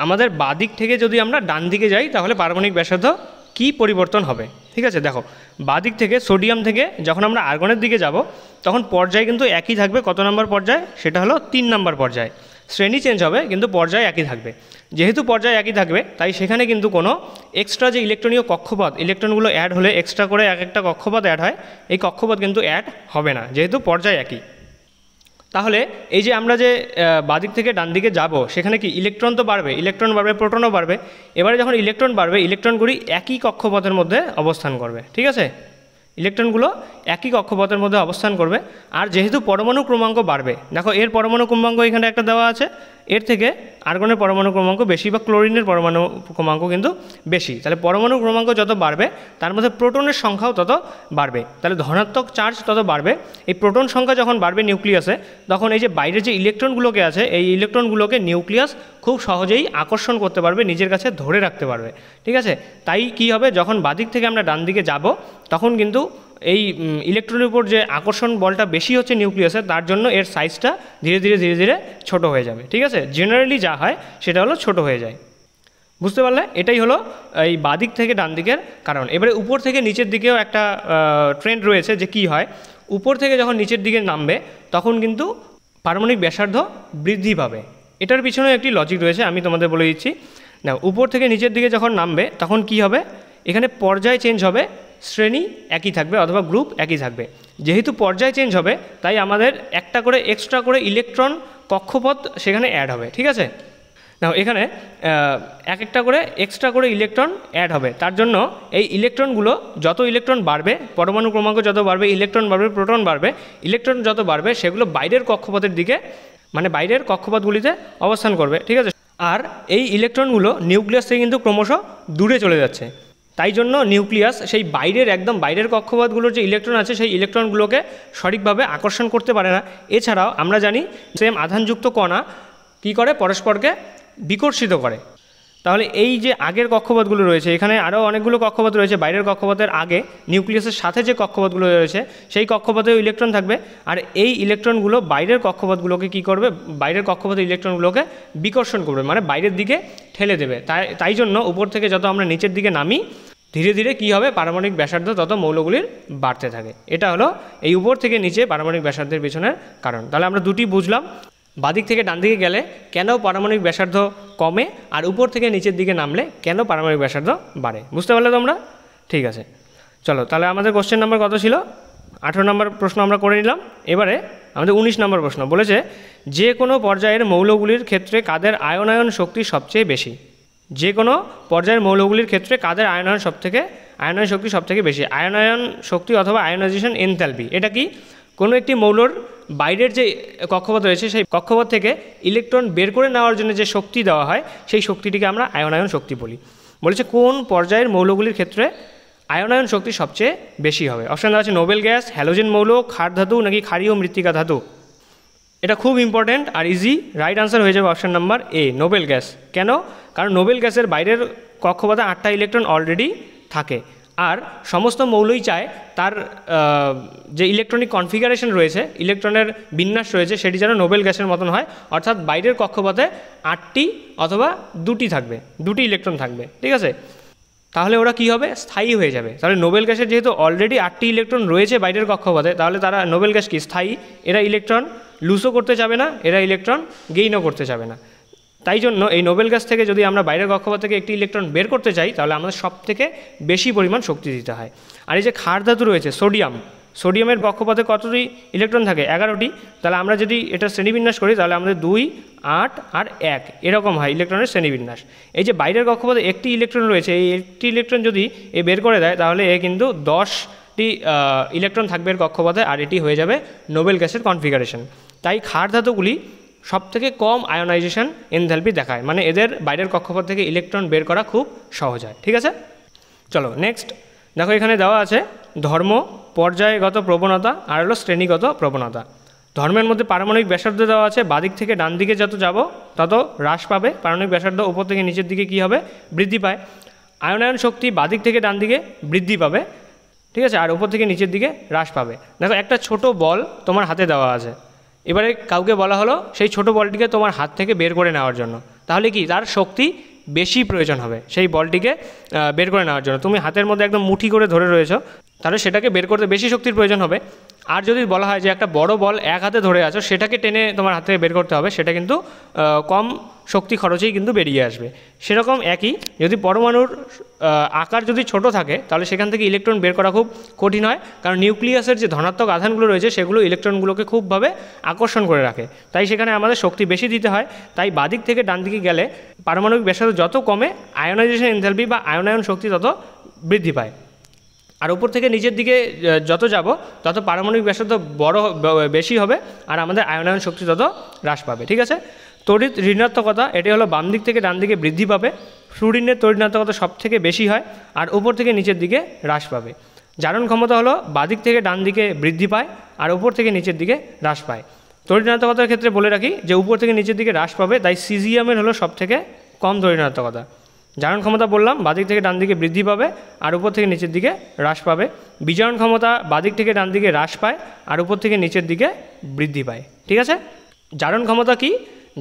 আমাদের বাঁ দিক থেকে যদি আমরা ডান দিকে যাই তাহলে পারমাণবিক ব্যাসার্ধ কী পরিবর্তন হবে? ঠিক আছে, দেখো বাঁ দিক থেকে সোডিয়াম থেকে যখন আমরা আর্গনের দিকে যাব তখন পর্যায় কিন্তু একই থাকবে। কত নম্বর পর্যায়? সেটা হলো 3 নম্বর পর্যায়। শ্রেণী চেঞ্জ হবে কিন্তু পর্যায় একই থাকবে। যেহেতু পর্যায় একই থাকবে তাই সেখানে কিন্তু কোনো এক্সট্রা যে ইলেকট্রনীয় কক্ষপথ, ইলেকট্রনগুলো অ্যাড হলে এক্সট্রা করে এক একটা কক্ষপথ অ্যাড হয়, এই কক্ষপথ কিন্তু অ্যাড হবে না, যেহেতু পর্যায় একই। তাহলে এই যে আমরা যে বাদিক থেকে ডান দিকে যাব, সেখানে কি ইলেকট্রন তো বাড়বে, ইলেকট্রন বাড়বে, প্রোটনও বাড়বে। এবারে যখন ইলেকট্রন বাড়বে, ইলেকট্রনগুলি একই কক্ষপথের মধ্যে অবস্থান করবে, ঠিক আছে? ইলেকট্রনগুলো একই কক্ষপথের মধ্যে অবস্থান করবে। আর যেহেতু পরমাণু ক্রমাঙ্ক বাড়বে, দেখো এর পরমাণু ক্রমাঙ্ক এখানে একটা দেওয়া আছে, এর থেকে আর্গনের পরমাণু ক্রমাঙ্ক বেশি বা ক্লোরিনের পরমাণু ক্রমাঙ্ক কিন্তু বেশি। তাহলে পরমাণু ক্রমাঙ্ক যত বাড়বে তার মধ্যে প্রোটনের সংখ্যাও তত বাড়বে, তাহলে ধনাত্মক চার্জ তত বাড়বে। এই প্রোটন সংখ্যা যখন বাড়বে নিউক্লিয়াসে, তখন এই যে বাইরে যে ইলেকট্রনগুলোকে আছে, এই ইলেকট্রনগুলোকে নিউক্লিয়াস খুব সহজেই আকর্ষণ করতে পারবে, নিজের কাছে ধরে রাখতে পারবে, ঠিক আছে? তাই কি হবে, যখন বাদিক থেকে আমরা ডান দিকে যাব, তখন কিন্তু এই ইলেকট্রনের উপর যে আকর্ষণ বলটা বেশি হচ্ছে নিউক্লিয়াসে, তার জন্য এর সাইজটা ধীরে ধীরে ধীরে ধীরে ছোটো হয়ে যাবে, ঠিক আছে? জেনারেলি যা হয় সেটা হলো ছোটো হয়ে যায়। বুঝতে পারলে? এটাই হলো এই বাদিক থেকে ডান দিকের কারণ। এবারে উপর থেকে নিচের দিকেও একটা ট্রেন্ড রয়েছে, যে কি হয়, উপর থেকে যখন নিচের দিকে নামবে তখন কিন্তু পারমাণবিক ব্যাসার্ধ বৃদ্ধি পাবে। এটার পিছনেও একটি লজিক রয়েছে, আমি তোমাদের বলে দিচ্ছি না। উপর থেকে নিচের দিকে যখন নামবে তখন কি হবে, এখানে পর্যায় চেঞ্জ হবে, শ্রেণী একই থাকবে অথবা গ্রুপ একই থাকবে। যেহেতু পর্যায় চেঞ্জ হবে তাই আমাদের একটা করে এক্সট্রা করে ইলেকট্রন কক্ষপথ সেখানে অ্যাড হবে, ঠিক আছে? না, এখানে এক একটা করে এক্সট্রা করে ইলেকট্রন অ্যাড হবে। তার জন্য এই ইলেকট্রনগুলো, যত ইলেকট্রন বাড়বে, পরমাণু ক্রমাঙ্ক যত বাড়বে, ইলেকট্রন বাড়বে, প্রোটন বাড়বে, ইলেকট্রন যত বাড়বে সেগুলো বাইরের কক্ষপথের দিকে, মানে বাইরের কক্ষপথগুলিতে অবস্থান করবে, ঠিক আছে? আর এই ইলেকট্রনগুলো নিউক্লিয়াস থেকে কিন্তু ক্রমশ দূরে চলে যাচ্ছে। তাই জন্য নিউক্লিয়াস সেই বাইরের, একদম বাইরের কক্ষপথগুলোর যে ইলেকট্রন আছে সেই ইলেকট্রনগুলোকে সঠিকভাবে আকর্ষণ করতে পারে না। এছাড়াও আমরা জানি সেম আধানযুক্ত কণা কী করে, পরস্পরকে বিকর্ষিত করে। তাহলে এই যে আগের কক্ষপথগুলো রয়েছে, এখানে আরও অনেকগুলো কক্ষপথ রয়েছে, বাইরের কক্ষপথের আগে নিউক্লিয়াসের সাথে যে কক্ষপথগুলো রয়েছে সেই কক্ষপথেও ইলেকট্রন থাকবে। আর এই ইলেকট্রনগুলো বাইরের কক্ষপথগুলোকে কি করবে, বাইরের কক্ষপথের ইলেকট্রনগুলোকে বিকর্ষণ করবে, মানে বাইরের দিকে ঠেলে দেবে। তাই জন্য উপর থেকে যত আমরা নিচের দিকে নামি, ধীরে ধীরে কী হবে, পারমাণবিক ব্যাসার্ধ তত মৌলগুলির বাড়তে থাকে। এটা হলো এই উপর থেকে নিচে পারমাণবিক ব্যাসার্ধের পেছনের কারণ। তাহলে আমরা দুটি বুঝলাম, বাদিক থেকে ডান দিকে গেলে কেন পারমাণবিক ব্যাসার্ধ কমে, আর উপর থেকে নিচের দিকে নামলে কেন পারমাণবিক ব্যাসার্ধ বাড়ে। বুঝতে পারলে তোমরা? ঠিক আছে, চলো তাহলে আমাদের কোশ্চেন নাম্বার কত ছিল? 18 নম্বর প্রশ্ন আমরা করে নিলাম। এবারে আমাদের 19 নম্বর প্রশ্ন বলেছে, যে কোনো পর্যায়ের মৌলগুলির ক্ষেত্রে কাদের আয়নায়ন শক্তি সবচেয়ে বেশি? যে কোনো পর্যায়ের মৌলগুলির ক্ষেত্রে কাদের আয়নায়ন শক্তি সবথেকে বেশি? আয়নায়ন শক্তি অথবা আয়নাইজেশন এনথালপি, এটা কি? কোনো একটি মৌলর বাইরের যে কক্ষপথ রয়েছে সেই কক্ষপথ থেকে ইলেকট্রন বের করে নেওয়ার জন্য যে শক্তি দেওয়া হয় সেই শক্তিটিকে আমরা আয়নায়ন শক্তি বলি। বলেছে কোন পর্যায়ের মৌলগুলির ক্ষেত্রে আয়নায়ন শক্তি সবচেয়ে বেশি হবে? অপশান দেওয়া আছে নোবেল গ্যাস, হ্যালোজেন মৌল, ক্ষার ধাতু নাকি ক্ষারীয় মৃত্তিকা ধাতু। এটা খুব ইম্পর্ট্যান্ট আর ইজি, রাইট আনসার হয়ে যাবে option number A, Nobel gas. কেন? কারণ নোবেল গ্যাসের বাইরের কক্ষপথে 8টা ইলেকট্রন অলরেডি থাকে, আর সমস্ত মৌলই চায় তার যে ইলেকট্রনিক কনফিগারেশন রয়েছে, ইলেকট্রনের বিন্যাস রয়েছে, সেটি যেন নোবেল গ্যাসের মতন হয়। অর্থাৎ বাইরের কক্ষপথে 8টি অথবা 2টি থাকবে, 2টি ইলেকট্রন থাকবে, ঠিক আছে? তাহলে ওরা কি হবে, স্থায়ী হয়ে যাবে। তাহলে নোবেল গ্যাসের যেহেতু অলরেডি 8টি ইলেকট্রন রয়েছে বাইরের কক্ষপথে, তাহলে তারা নোবেল গ্যাস কি স্থায়ী, এরা ইলেকট্রন লুজও করতে যাবে না, এরা ইলেকট্রন গেইনও করতে যাবে না। তাই জন্য এই নোবেল গ্যাস থেকে যদি আমরা বাইরের কক্ষপথ থেকে একটি ইলেকট্রন বের করতে চাই তাহলে আমাদের সবথেকে বেশি পরিমাণ শক্তি দিতে হয়। আর এই যে ক্ষার ধাতু রয়েছে সোডিয়ামের কক্ষপথে কতটি ইলেকট্রন থাকে? 11টি। তাহলে আমরা যদি এটা শ্রেণীবিন্যাস করি তাহলে আমাদের 2, 8 আর 1 এরকম হয় ইলেকট্রনের শ্রেণীবিন্যাস। এই যে বাইরের কক্ষপথে একটি ইলেকট্রন রয়েছে, এই একটি ইলেকট্রন যদি এ বের করে দেয় তাহলে এ কিন্তু 10টি ইলেকট্রন থাকবে এর কক্ষপথে, আর এটি হয়ে যাবে নোবেল গ্যাসের কনফিগারেশন। তাই ক্ষার ধাতুগুলি সবথেকে কম আয়নাইজেশন এনথালপি দেখায়, মানে এদের বাইরের কক্ষপথ থেকে ইলেকট্রন বের করা খুব সহজ হয়, ঠিক আছে? চলো নেক্সট দেখো, এখানে দেওয়া আছে ধর্ম, পর্যায়গত প্রবণতা আর হলো শ্রেণীগত প্রবণতা। ধর্মের মধ্যে পারমাণবিক ব্যাসার্ধ দেওয়া আছে, বাদিক থেকে ডান দিকে যত যাব তত হ্রাস পাবে, পারমাণবিক ব্যাসার্ধ উপর থেকে নিচের দিকে কি হবে, বৃদ্ধি পায়। আয়নায়ন শক্তি বাদিক থেকে ডান দিকে বৃদ্ধি পাবে, ঠিক আছে, আর উপর থেকে নিচের দিকে হ্রাস পাবে। দেখো একটা ছোট বল তোমার হাতে দেওয়া আছে, এবারে কাউকে বলা হলো সেই ছোট বলটিকে তোমার হাত থেকে বের করে নেওয়ার জন্য, তাহলে কি তার শক্তি বেশি প্রয়োজন হবে সেই বলটিকে বের করে নেওয়ার জন্য। তুমি হাতের মধ্যে একদম মুঠি করে ধরে রয়েছো, তাহলে সেটাকে বের করতে বেশি শক্তির প্রয়োজন হবে। আর যদি বলা হয় যে একটা বড় বল এক হাতে ধরে আছো, সেটাকে টেনে তোমার হাত থেকে বের করতে হবে, সেটা কিন্তু কম শক্তি খরচেই কিন্তু বেরিয়ে আসবে। সেরকম একই, যদি পরমাণুর আকার যদি ছোট থাকে তাহলে সেখান থেকে ইলেকট্রন বের করা খুব কঠিন হয়, কারণ নিউক্লিয়াসের যে ধনাত্মক আধানগুলো রয়েছে সেগুলো ইলেকট্রনগুলোকে খুবভাবে আকর্ষণ করে রাখে, তাই সেখানে আমাদের শক্তি বেশি দিতে হয়। তাই বাদিক থেকে ডান দিকে গেলে পারমাণবিক ব্যাসার্ধ যত কমে আয়োনাইজেশন এনথালপি বা আয়নায়ন শক্তি তত বৃদ্ধি পায়। আর উপর থেকে নিচের দিকে যত যাব তত পারমাণবিক ব্যাসার্ধ বেশি হবে আর আমাদের আয়নায়ন শক্তি তত হ্রাস পাবে। ঠিক আছে, তড়িৎ ঋণাত্মকতা এটি হলো বাম দিক থেকে ডান দিকে বৃদ্ধি পাবে। ফ্লুরিনের তড়িৎ ঋণাত্মকতা সব থেকে বেশি হয় আর উপর থেকে নিচের দিকে হ্রাস পাবে। জারণ ক্ষমতা হলো বাদিক থেকে ডান দিকে বৃদ্ধি পায় আর উপর থেকে নিচের দিকে হ্রাস পায়। তড়িৎ ঋণাত্মকতার ক্ষেত্রে বলে রাখি যে উপর থেকে নিচের দিকে হ্রাস পাবে, তাই সিজিয়ামের হলো সব থেকে কম তড়িৎ ঋণাত্মকতা। জারণ ক্ষমতা বললাম বাদিক থেকে ডান দিকে বৃদ্ধি পাবে আর উপর থেকে নিচের দিকে হ্রাস পাবে। বিজারণ ক্ষমতা বাদিক থেকে ডান দিকে হ্রাস পায় আর উপর থেকে নিচের দিকে বৃদ্ধি পায়। ঠিক আছে, জারণ ক্ষমতা কি?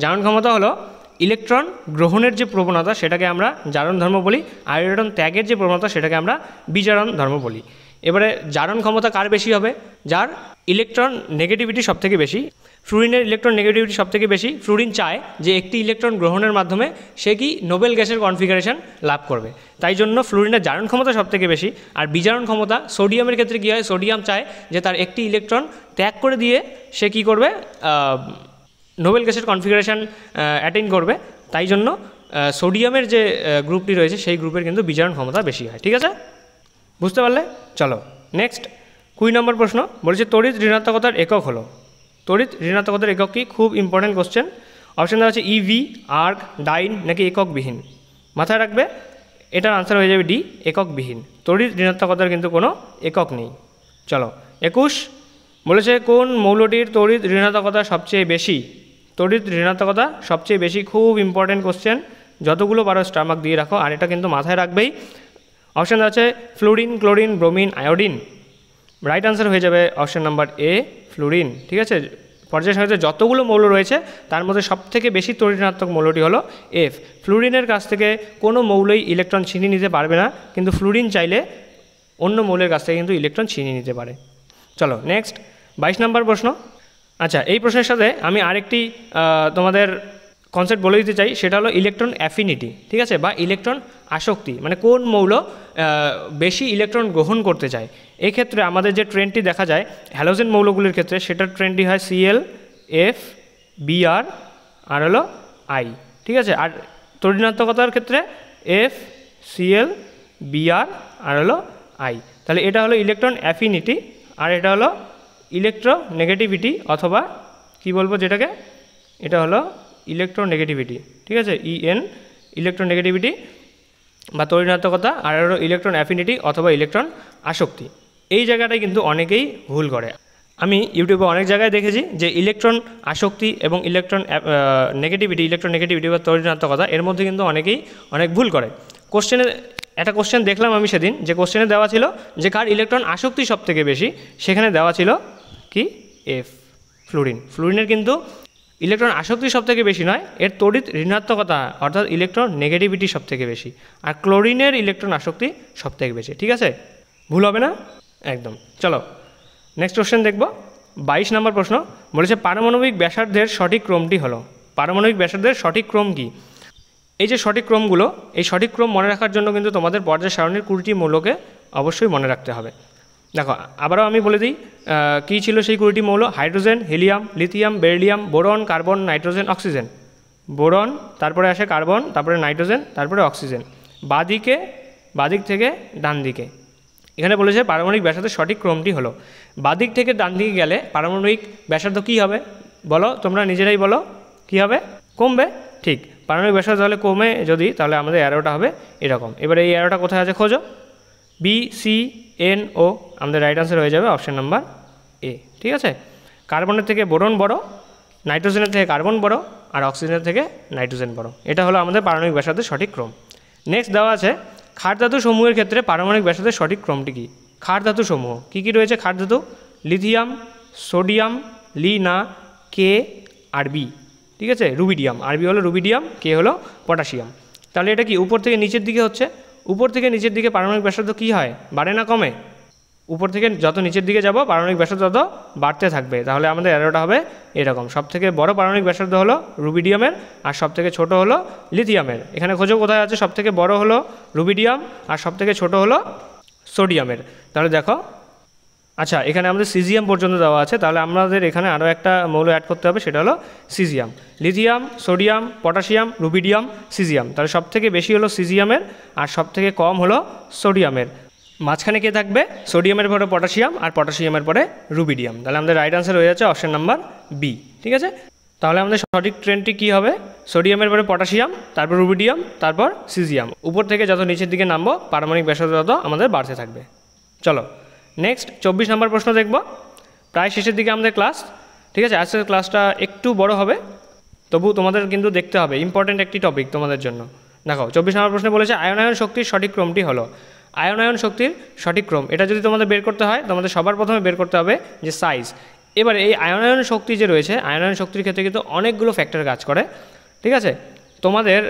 জারণ ক্ষমতা হলো ইলেকট্রন গ্রহণের যে প্রবণতা সেটাকে আমরা জারণ ধর্ম বলি, আর ইলেকট্রন ত্যাগের যে প্রবণতা সেটাকে আমরা বিজারণ ধর্ম বলি। এবারে জারণ ক্ষমতা কার বেশি হবে? যার ইলেকট্রন নেগেটিভিটি সবথেকে বেশি। ফ্লুরিনের ইলেকট্রন নেগেটিভিটি সবথেকে বেশি। ফ্লুরিন চায় যে একটি ইলেকট্রন গ্রহণের মাধ্যমে সে কি নোবেল গ্যাসের কনফিগারেশন লাভ করবে, তাই জন্য ফ্লুরিনের জারণ ক্ষমতা সবথেকে বেশি। আর বিজারণ ক্ষমতা সোডিয়ামের ক্ষেত্রে কী হয়, সোডিয়াম চায় যে তার একটি ইলেকট্রন ত্যাগ করে দিয়ে সে কী করবে, নোবেল গ্যাসের কনফিগারেশন অ্যাটেইন করবে, তাই জন্য সোডিয়ামের যে গ্রুপটি রয়েছে সেই গ্রুপের কিন্তু বিজারণ ক্ষমতা বেশি হয়। ঠিক আছে, বুঝতে পারলে? চলো নেক্সট 20 নম্বর প্রশ্ন বলেছে তড়িৎ ঋণাত্মকতার একক হলো। তড়িৎ ঋণাত্মকতার একক কি? খুব ইম্পর্টেন্ট কোশ্চেন। অপশন দেওয়া আছে ইভি, আর্ক, ডাইন নাকি এককবিহীন। মাথায় রাখবে এটার আনসার হয়ে যাবে ডি, এককবিহীন। তড়িৎ ঋণাত্মকতার কিন্তু কোনো একক নেই। চলো 21 বলেছে কোন মৌলটির তড়িৎ ঋণাত্মকতা সবচেয়ে বেশি? তড়িৎ ঋণাত্মকতা সবচেয়ে বেশি, খুব ইম্পর্টেন্ট কোশ্চেন, যতগুলো পারো স্টামাক দিয়ে রাখো আর এটা কিন্তু মাথায় রাখবেই। অপশান আছে fluorine, chlorine, bromine, iodine. Right answer হয়ে যাবে অপশান নাম্বার এ, ফ্লুরিন। ঠিক আছে, পর্যায় সারণীতে যতগুলো মৌল রয়েছে তার মধ্যে সবথেকে বেশি তড়িৎ ঋণাত্মক মৌলটি হলো এফ। ফ্লুরিনের কাছ থেকে কোনো মৌলই ইলেকট্রন ছিনিয়ে নিতে পারবে না, কিন্তু ফ্লুরিন চাইলে অন্য মৌলের কাছ থেকে কিন্তু ইলেকট্রন ছিনিয়ে নিতে পারে। চলো নেক্সট 22 নম্বর প্রশ্ন। আচ্ছা, এই প্রশ্নের সাথে আমি আরেকটি তোমাদের কনসেপ্ট বলে দিতে চাই, সেটা হলো ইলেকট্রন অ্যাফিনিটি। ঠিক আছে, বা ইলেকট্রন আসক্তি, মানে কোন মৌল বেশি ইলেকট্রন গ্রহণ করতে চায়। এক্ষেত্রে আমাদের যে ট্রেন্ডটি দেখা যায় হ্যালোজেন মৌলগুলির ক্ষেত্রে, সেটার ট্রেন্ডটি হয় সিএল, এফ, বিআর আর হলো আই। ঠিক আছে, আর তড়িৎ ঋণাত্মকতার ক্ষেত্রে এফ, সিএল, বিআর আর হলো আই। তাহলে এটা হলো ইলেকট্রন অ্যাফিনিটি আর এটা হলো ইলেকট্রোনেগেটিভিটি, অথবা কি বলবো যেটাকে, এটা হলো ইলেকট্রোনেগেটিভিটি। ঠিক আছে, ইএন, ইলেকট্রোনেগেটিভিটি বা তড়িৎ ঋণাত্মকতা, আর হলো ইলেকট্রন অ্যাফিনিটি অথবা ইলেকট্রন আসক্তি। এই জায়গাটায় কিন্তু অনেকেই ভুল করে। আমি ইউটিউবে অনেক জায়গায় দেখেছি যে ইলেকট্রন আসক্তি এবং ইলেকট্রন নেগেটিভিটি বা তড়িৎ ঋণাত্মকতা, এর মধ্যে কিন্তু অনেকেই অনেক ভুল করে। একটা কোশ্চেন দেখলাম আমি সেদিন, যে কোশ্চেনে দেওয়া ছিল যে কার ইলেকট্রন আসক্তি সব থেকে বেশি, সেখানে দেওয়া ছিল কি এফ, ফ্লুরিন। ফ্লুরিনের কিন্তু ইলেকট্রন আসক্তি সব থেকে বেশি নয়, এর তড়িৎ ঋণাত্মকতা অর্থাৎ ইলেকট্রন নেগেটিভিটি সব থেকে বেশি, আর ক্লোরিনের ইলেকট্রন আসক্তি সব থেকে বেশি। ঠিক আছে, ভুল হবে না একদম। চলো নেক্সট কোশ্চেন দেখব। 22 নম্বর প্রশ্ন বলেছে পারমাণবিক ব্যাসার্ধের সঠিক ক্রমটি হলো। পারমাণবিক ব্যাসার্ধের সঠিক ক্রম কি? এই যে সঠিক ক্রমগুলো, এই সঠিক ক্রম মনে রাখার জন্য কিন্তু তোমাদের পর্যায় সারণীর 20টি মৌলকে অবশ্যই মনে রাখতে হবে। দেখো আবারও আমি বলে দিই কী ছিল সেই 20টি মৌল। Hydrogen, helium, lithium, beryllium, boron, carbon, nitrogen, oxygen. Boron, তারপরে আসে কার্বন, তারপরে নাইট্রোজেন, তারপরে অক্সিজেন। বাদিক থেকে ডান দিকে। এখানে বলেছে পারমাণবিক ব্যাসার্ধের সঠিক ক্রমটি হলো। বাদিক থেকে ডান দিকে গেলে পারমাণবিক ব্যাসার্ধ কী হবে বলো, তোমরা নিজেরাই বলো, কী হবে? কমবে। ঠিক, পারমাণবিক ব্যাসার্ধ তাহলে কমে যদি, তাহলে আমাদের অ্যারোটা হবে এরকম। এবারে এই অ্যারোটা কোথায় আছে খোঁজো, BCNO, আমাদের রাইট আনসার হয়ে যাবে অপশান নাম্বার এ। ঠিক আছে, কার্বনের থেকে বোরন বড়, নাইট্রোজেনের থেকে কার্বন বড়, আর অক্সিজেনের থেকে নাইট্রোজেন বড়। এটা হলো আমাদের পারমাণবিক ব্যাসার্ধের সঠিক ক্রম। নেক্সট দেওয়া আছে ক্ষার ধাতু সমূহের ক্ষেত্রে পারমাণবিক ব্যাসার্ধের সঠিক ক্রমটি কী? ক্ষার ধাতু সমূহ কী কী রয়েছে? ক্ষার ধাতু লিথিয়াম, সোডিয়াম, না, কে আর বি। ঠিক আছে, রুবিডিয়াম, আরবি হলো রুবিডিয়াম, কে হলো পটাশিয়াম। তাহলে এটা কি উপর থেকে নিচের দিকে হচ্ছে? উপর থেকে নিচের দিকে পারমাণবিক ব্যাসার্ধ কী হয়, বাড়ে না কমে? উপর থেকে যত নিচের দিকে যাব পারমাণবিক ব্যাসার্ধ তত বাড়তে থাকবে। তাহলে আমাদের অ্যারোটা হবে এরকম, সবথেকে বড় পারমাণবিক ব্যাসার্ধ হলো রুবিডিয়ামের আর সবথেকে ছোট হলো লিথিয়ামের। এখানে খোঁজো কোথায় আছে, সবথেকে বড় হলো রুবিডিয়াম আর সবথেকে ছোট হলো সোডিয়ামের। তাহলে দেখো, আচ্ছা এখানে আমাদের সিজিয়াম পর্যন্ত দেওয়া আছে, তাহলে আমাদের এখানে আরও একটা মৌল অ্যাড করতে হবে, সেটা হলো caesium. Lithium, sodium, potassium, rubidium, caesium. তাহলে সবথেকে বেশি হলো সিজিয়ামের আর সবথেকে কম হলো সোডিয়ামের। মাঝখানে কে থাকবে, সোডিয়ামের পরে পটাশিয়াম আর পটাশিয়ামের পরে রুবিডিয়াম। তাহলে আমাদের রাইট আনসার হয়ে যাচ্ছে অপশন নাম্বার বি। ঠিক আছে, তাহলে আমাদের সঠিক ট্রেন্ডটি কী হবে, সোডিয়ামের পরে পটাশিয়াম, তারপর রুবিডিয়াম, তারপর সিজিয়াম। উপর থেকে যত নিচের দিকে নামবো পারমাণবিক ব্যাসার্ধ তত আমাদের বাড়তে থাকবে। চলো নেক্সট 24 নম্বর প্রশ্ন দেখব। প্রায় শেষের দিকে আমাদের ক্লাস। ঠিক আছে, আজকের ক্লাসটা একটু বড় হবে, তবু তোমাদের কিন্তু দেখতে হবে, ইম্পর্টেন্ট একটি টপিক তোমাদের জন্য। দেখো 24 নম্বর প্রশ্নে বলেছে আয়নায়ন শক্তির সঠিক ক্রমটি হলো। আয়নায়ন শক্তির সঠিক ক্রম, এটা যদি তোমাদের বের করতে হয় তোমাদের সবার প্রথমে বের করতে হবে যে সাইজ। এবারে এই আয়নায়ন শক্তি যে রয়েছে, আয়নায়ন শক্তির ক্ষেত্রে কিন্তু অনেকগুলো ফ্যাক্টর কাজ করে। ঠিক আছে, তোমাদের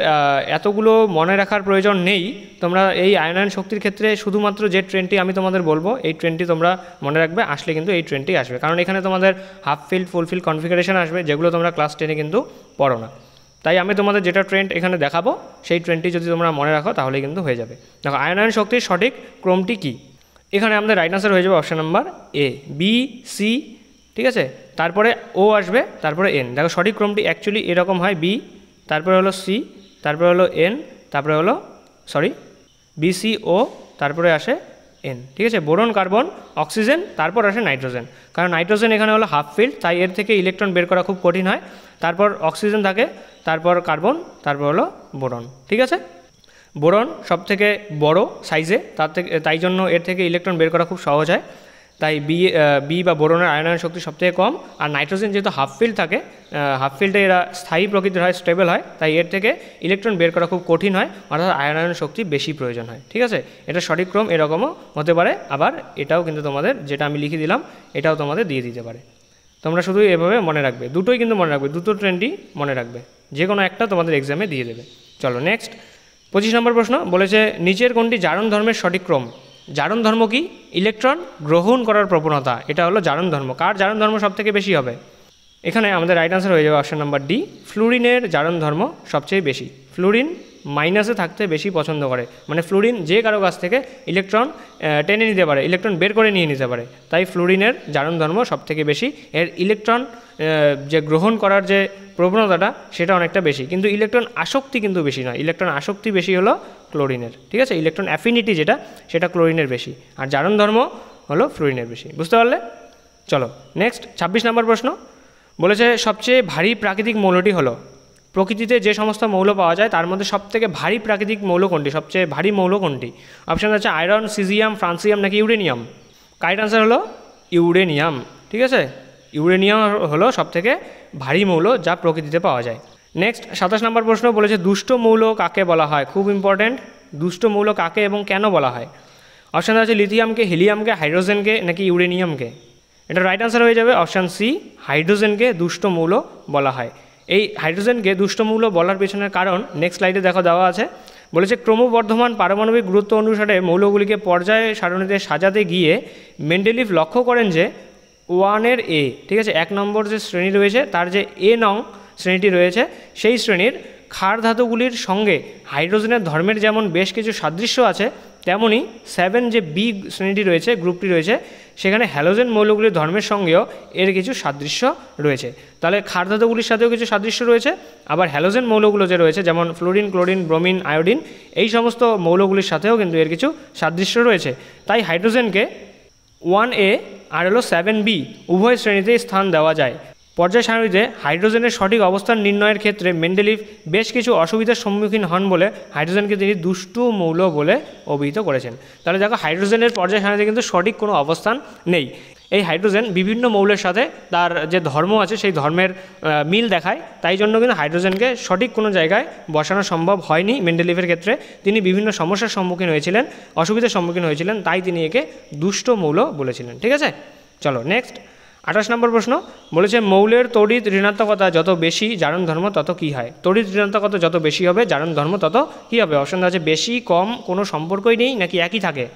এতগুলো মনে রাখার প্রয়োজন নেই। তোমরা এই আয়নায়ন শক্তির ক্ষেত্রে শুধুমাত্র যে ট্রেনটি আমি তোমাদের বলবো এই ট্রেনটি তোমরা মনে রাখবে, আসলে কিন্তু এই ট্রেনটি আসবে, কারণ এখানে তোমাদের হাফ ফিল্ড ফুল ফিল্ড কনফিগারেশন আসবে, যেগুলো তোমরা ক্লাস 10-এ কিন্তু পড়ো না। তাই আমি তোমাদের যেটা ট্রেন্ড এখানে দেখাবো সেই ট্রেনটি যদি তোমরা মনে রাখো তাহলে কিন্তু হয়ে যাবে। দেখো আয়নায়ন শক্তির সঠিক ক্রমটি কী, এখানে আমাদের রাইট আনসার হয়ে যাবে option number A, B C. ঠিক আছে, তারপরে ও আসবে, তারপরে এন। দেখো সঠিক ক্রমটি অ্যাকচুয়ালি এরকম হয়, বি, তারপরে হলো সি, তারপরে হলো এন, তারপরে হলো বিসি ও, তারপরে আসে এন। ঠিক আছে, বোরন, কার্বন, অক্সিজেন, তারপর আসে নাইট্রোজেন। কারণ নাইট্রোজেন এখানে হলো হাফ ফিল্ড, তাই এর থেকে ইলেকট্রন বের করা খুব কঠিন হয়। তারপর অক্সিজেন থাকে, তারপর কার্বন, তারপর হলো বোরন। ঠিক আছে, বোরন সবথেকে বড় সাইজে, তাই জন্য এর থেকে ইলেকট্রন বের করা খুব সহজ হয়। তাই বি বা বোরনের আয়নায়ন শক্তি সবথেকে কম। আর নাইট্রোজেন যেহেতু হাফ ফিল্ড থাকে, হাফ ফিল্ডে এরা স্থায়ী প্রকৃতির হয়, স্টেবল হয়, তাই এর থেকে ইলেকট্রন বের করা খুব কঠিন হয়, অর্থাৎ আয়নায়ন শক্তি বেশি প্রয়োজন হয়। ঠিক আছে, এটা সঠিক ক্রম এরকমও হতে পারে, আবার এটাও কিন্তু তোমাদের যেটা আমি লিখে দিলাম এটাও তোমাদের দিয়ে দিতে পারে। তোমরা শুধু এভাবে মনে রাখবে, দুটোই কিন্তু মনে রাখবে, দুটো ট্রেন্ডই মনে রাখবে, যে কোনো একটা তোমাদের এক্সামে দিয়ে দেবে। চলো নেক্সট 25 নম্বর প্রশ্ন বলেছে নিচের কোনটি জারণ ধর্মের সঠিক ক্রম। জারণ ধর্ম কি, ইলেকট্রন গ্রহণ করার প্রবণতা, এটা হলো জারণ ধর্ম। কার জারণ ধর্ম সবথেকে বেশি হবে, এখানে আমাদের রাইট আনসার হয়ে যাবে অপশন নাম্বার ডি, ফ্লুরিনের জারণ ধর্ম সবচেয়ে বেশি। ফ্লুরিন মাইনাসে থাকতে বেশি পছন্দ করে, মানে ফ্লুরিন যে কারো কাছ থেকে ইলেকট্রন টেনে নিতে পারে, ইলেকট্রন বের করে নিয়ে নিতে পারে, তাই ফ্লুরিনের জারণ ধর্ম সবথেকে বেশি। এর ইলেকট্রন যে গ্রহণ করার যে প্রবণতাটা সেটা অনেকটা বেশি, কিন্তু ইলেকট্রন আসক্তি কিন্তু বেশি নয়, ইলেকট্রন আসক্তি বেশি হলো ক্লোরিনের। ঠিক আছে, ইলেকট্রন অ্যাফিনিটি যেটা সেটা ক্লোরিনের বেশি, আর জারণ ধর্ম হলো ফ্লুরিনের বেশি। বুঝতে পারলে? চলো নেক্সট 26 নম্বর প্রশ্ন বলেছে সবচেয়ে ভারী প্রাকৃতিক মৌলটি হলো। প্রকৃতিতে যে সমস্ত মৌল পাওয়া যায় তার মধ্যে সবথেকে ভারী প্রাকৃতিক মৌল কোনটি, সবচেয়ে ভারী মৌল কোনটি? অপশান আছে আয়রন, সিজিয়াম, ফ্রান্সিয়াম নাকি ইউরেনিয়াম। কারেক্ট আনসার হলো ইউরেনিয়াম। ঠিক আছে, ইউরেনিয়াম হলো সবথেকে ভারী মৌল যা প্রকৃতিতে পাওয়া যায়। নেক্সট 27 নম্বর প্রশ্ন বলেছে দুষ্ট মৌল কাকে বলা হয়। খুব ইম্পর্টেন্ট, দুষ্ট মৌল কাকে এবং কেন বলা হয়? অপশান আছে লিথিয়ামকে, হিলিয়ামকে, হাইড্রোজেনকে নাকি ইউরেনিয়ামকে। এটা রাইট আনসার হয়ে যাবে অপশান সি, হাইড্রোজেনকে দুষ্ট মৌল বলা হয়। এই হাইড্রোজেনকে দুষ্ট মৌল বলার পেছনের কারণ নেক্সট স্লাইডে দেওয়া আছে। বলেছে ক্রমবর্ধমান পারমাণবিক গুরুত্ব অনুসারে মৌলগুলিকে পর্যায় সারণীতে সাজাতে গিয়ে মেন্ডেলিভ লক্ষ্য করেন যে 1-এর এ, ঠিক আছে, 1 নম্বর যে শ্রেণী রয়েছে তার যে এ নং শ্রেণীটি রয়েছে সেই শ্রেণীর ক্ষার ধাতুগুলির সঙ্গে হাইড্রোজেনের ধর্মের যেমন বেশ কিছু সাদৃশ্য আছে, তেমনি 7 যে বি শ্রেণীটি রয়েছে, গ্রুপটি রয়েছে, সেখানে হ্যালোজেন মৌলগুলির ধর্মের সঙ্গেও এর কিছু সাদৃশ্য রয়েছে। তাহলে ক্ষার ধাতুগুলির সাথেও কিছু সাদৃশ্য রয়েছে, আবার হ্যালোজেন মৌলগুলো যে রয়েছে যেমন ফ্লোরিন, ক্লোরিন, ব্রোমিন, আয়োডিন, এই সমস্ত মৌলগুলির সাথেও কিন্তু এর কিছু সাদৃশ্য রয়েছে। তাই হাইড্রোজেনকে 1A আর হলো 7B উভয় শ্রেণীতেই স্থান দেওয়া যায়। পর্যায় সারণীতে হাইড্রোজেনের সঠিক অবস্থান নির্ণয়ের ক্ষেত্রে মেন্ডেলিভ বেশ কিছু অসুবিধার সম্মুখীন হন বলে হাইড্রোজেনকে তিনি দুষ্টু মৌল বলে অভিহিত করেছেন। তাহলে দেখো হাইড্রোজেনের পর্যায় সারণীতে কিন্তু সঠিক কোনো অবস্থান নেই। এই হাইড্রোজেন বিভিন্ন মৌলের সাথে তার যে ধর্ম আছে সেই ধর্মের মিল দেখায়, তাই জন্য কিন্তু হাইড্রোজেনকে সঠিক কোনো জায়গায় বসানো সম্ভব হয়নি মেন্ডেলিভের ক্ষেত্রে। তিনি বিভিন্ন সমস্যার সম্মুখীন হয়েছিলেন, অসুবিধার সম্মুখীন হয়েছিলেন, তাই তিনি একে দুষ্ট মৌল বলেছিলেন। ঠিক আছে, চলো নেক্সট 28 নম্বর প্রশ্ন বলেছে মৌলের তড়িৎ ঋণাত্মকতা যত বেশি জারণ ধর্ম তত কী হয়। তড়িৎ ঋণাত্মকতা যত বেশি হবে জারণ ধর্ম তত কী হবে। অপশন আছে বেশি, কম, কোনো সম্পর্কই নেই নাকি একই থাকে।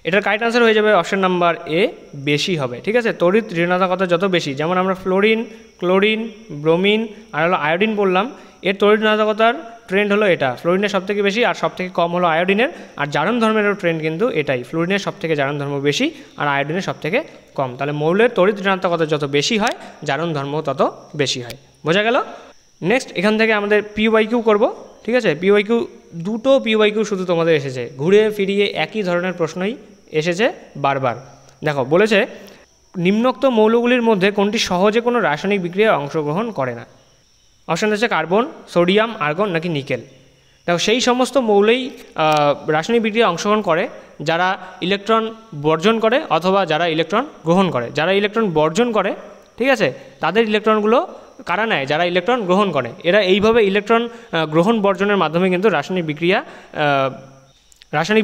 এটার কারেক্ট আনসার হয়ে যাবে অপশন নাম্বার এ, বেশি হবে। ঠিক আছে, তড়িৎ ঋণাত্মকতা যত বেশি, যেমন আমরা ফ্লোরিন, ক্লোরিন, ব্রোমিন আর হলো আয়োডিন বললাম, এর তড়িৎ ঋণাত্মকতার ট্রেন্ড হলো এটা, ফ্লোরিনের সবথেকে বেশি আর সবথেকে কম হলো আয়োডিনের। আর জারণ ধর্মেরও ট্রেন্ড কিন্তু এটাই, ফ্লোরিনের সবথেকে জারণ ধর্ম বেশি আর আয়োডিনের সবথেকে কম। তাহলে মৌলের তড়িৎ ঋণাত্মকতা যত বেশি হয় জারণ ধর্ম তত বেশি হয়। বোঝা গেল? নেক্সট এখান থেকে আমাদের পিওয়াইকিউ করব। ঠিক আছে, পিওয়াইকিউ দুটো পিওয়াইকিউ শুধু তোমাদের এসেছে, ঘুরে ফিরিয়ে একই ধরনের প্রশ্নই এসেছে বারবার। দেখো বলেছে নিম্নোক্ত মৌলগুলির মধ্যে কোনটি সহজে কোনো রাসায়নিক বিক্রিয়ায় অংশগ্রহণ করে না। অপশান হচ্ছে কার্বন, সোডিয়াম, আর্গন নাকি নিকেল। দেখো সেই সমস্ত মৌলেই রাসায়নিক বিক্রিয়ায় অংশগ্রহণ করে যারা ইলেকট্রন বর্জন করে অথবা যারা ইলেকট্রন গ্রহণ করে। যারা ইলেকট্রন বর্জন করে, ঠিক আছে, তাদের ইলেকট্রনগুলো কারা নেয়? যারা ইলেকট্রন গ্রহণ করে। এরা এইভাবে ইলেকট্রন গ্রহণ বর্জনের মাধ্যমে কিন্তু রাসায়নিক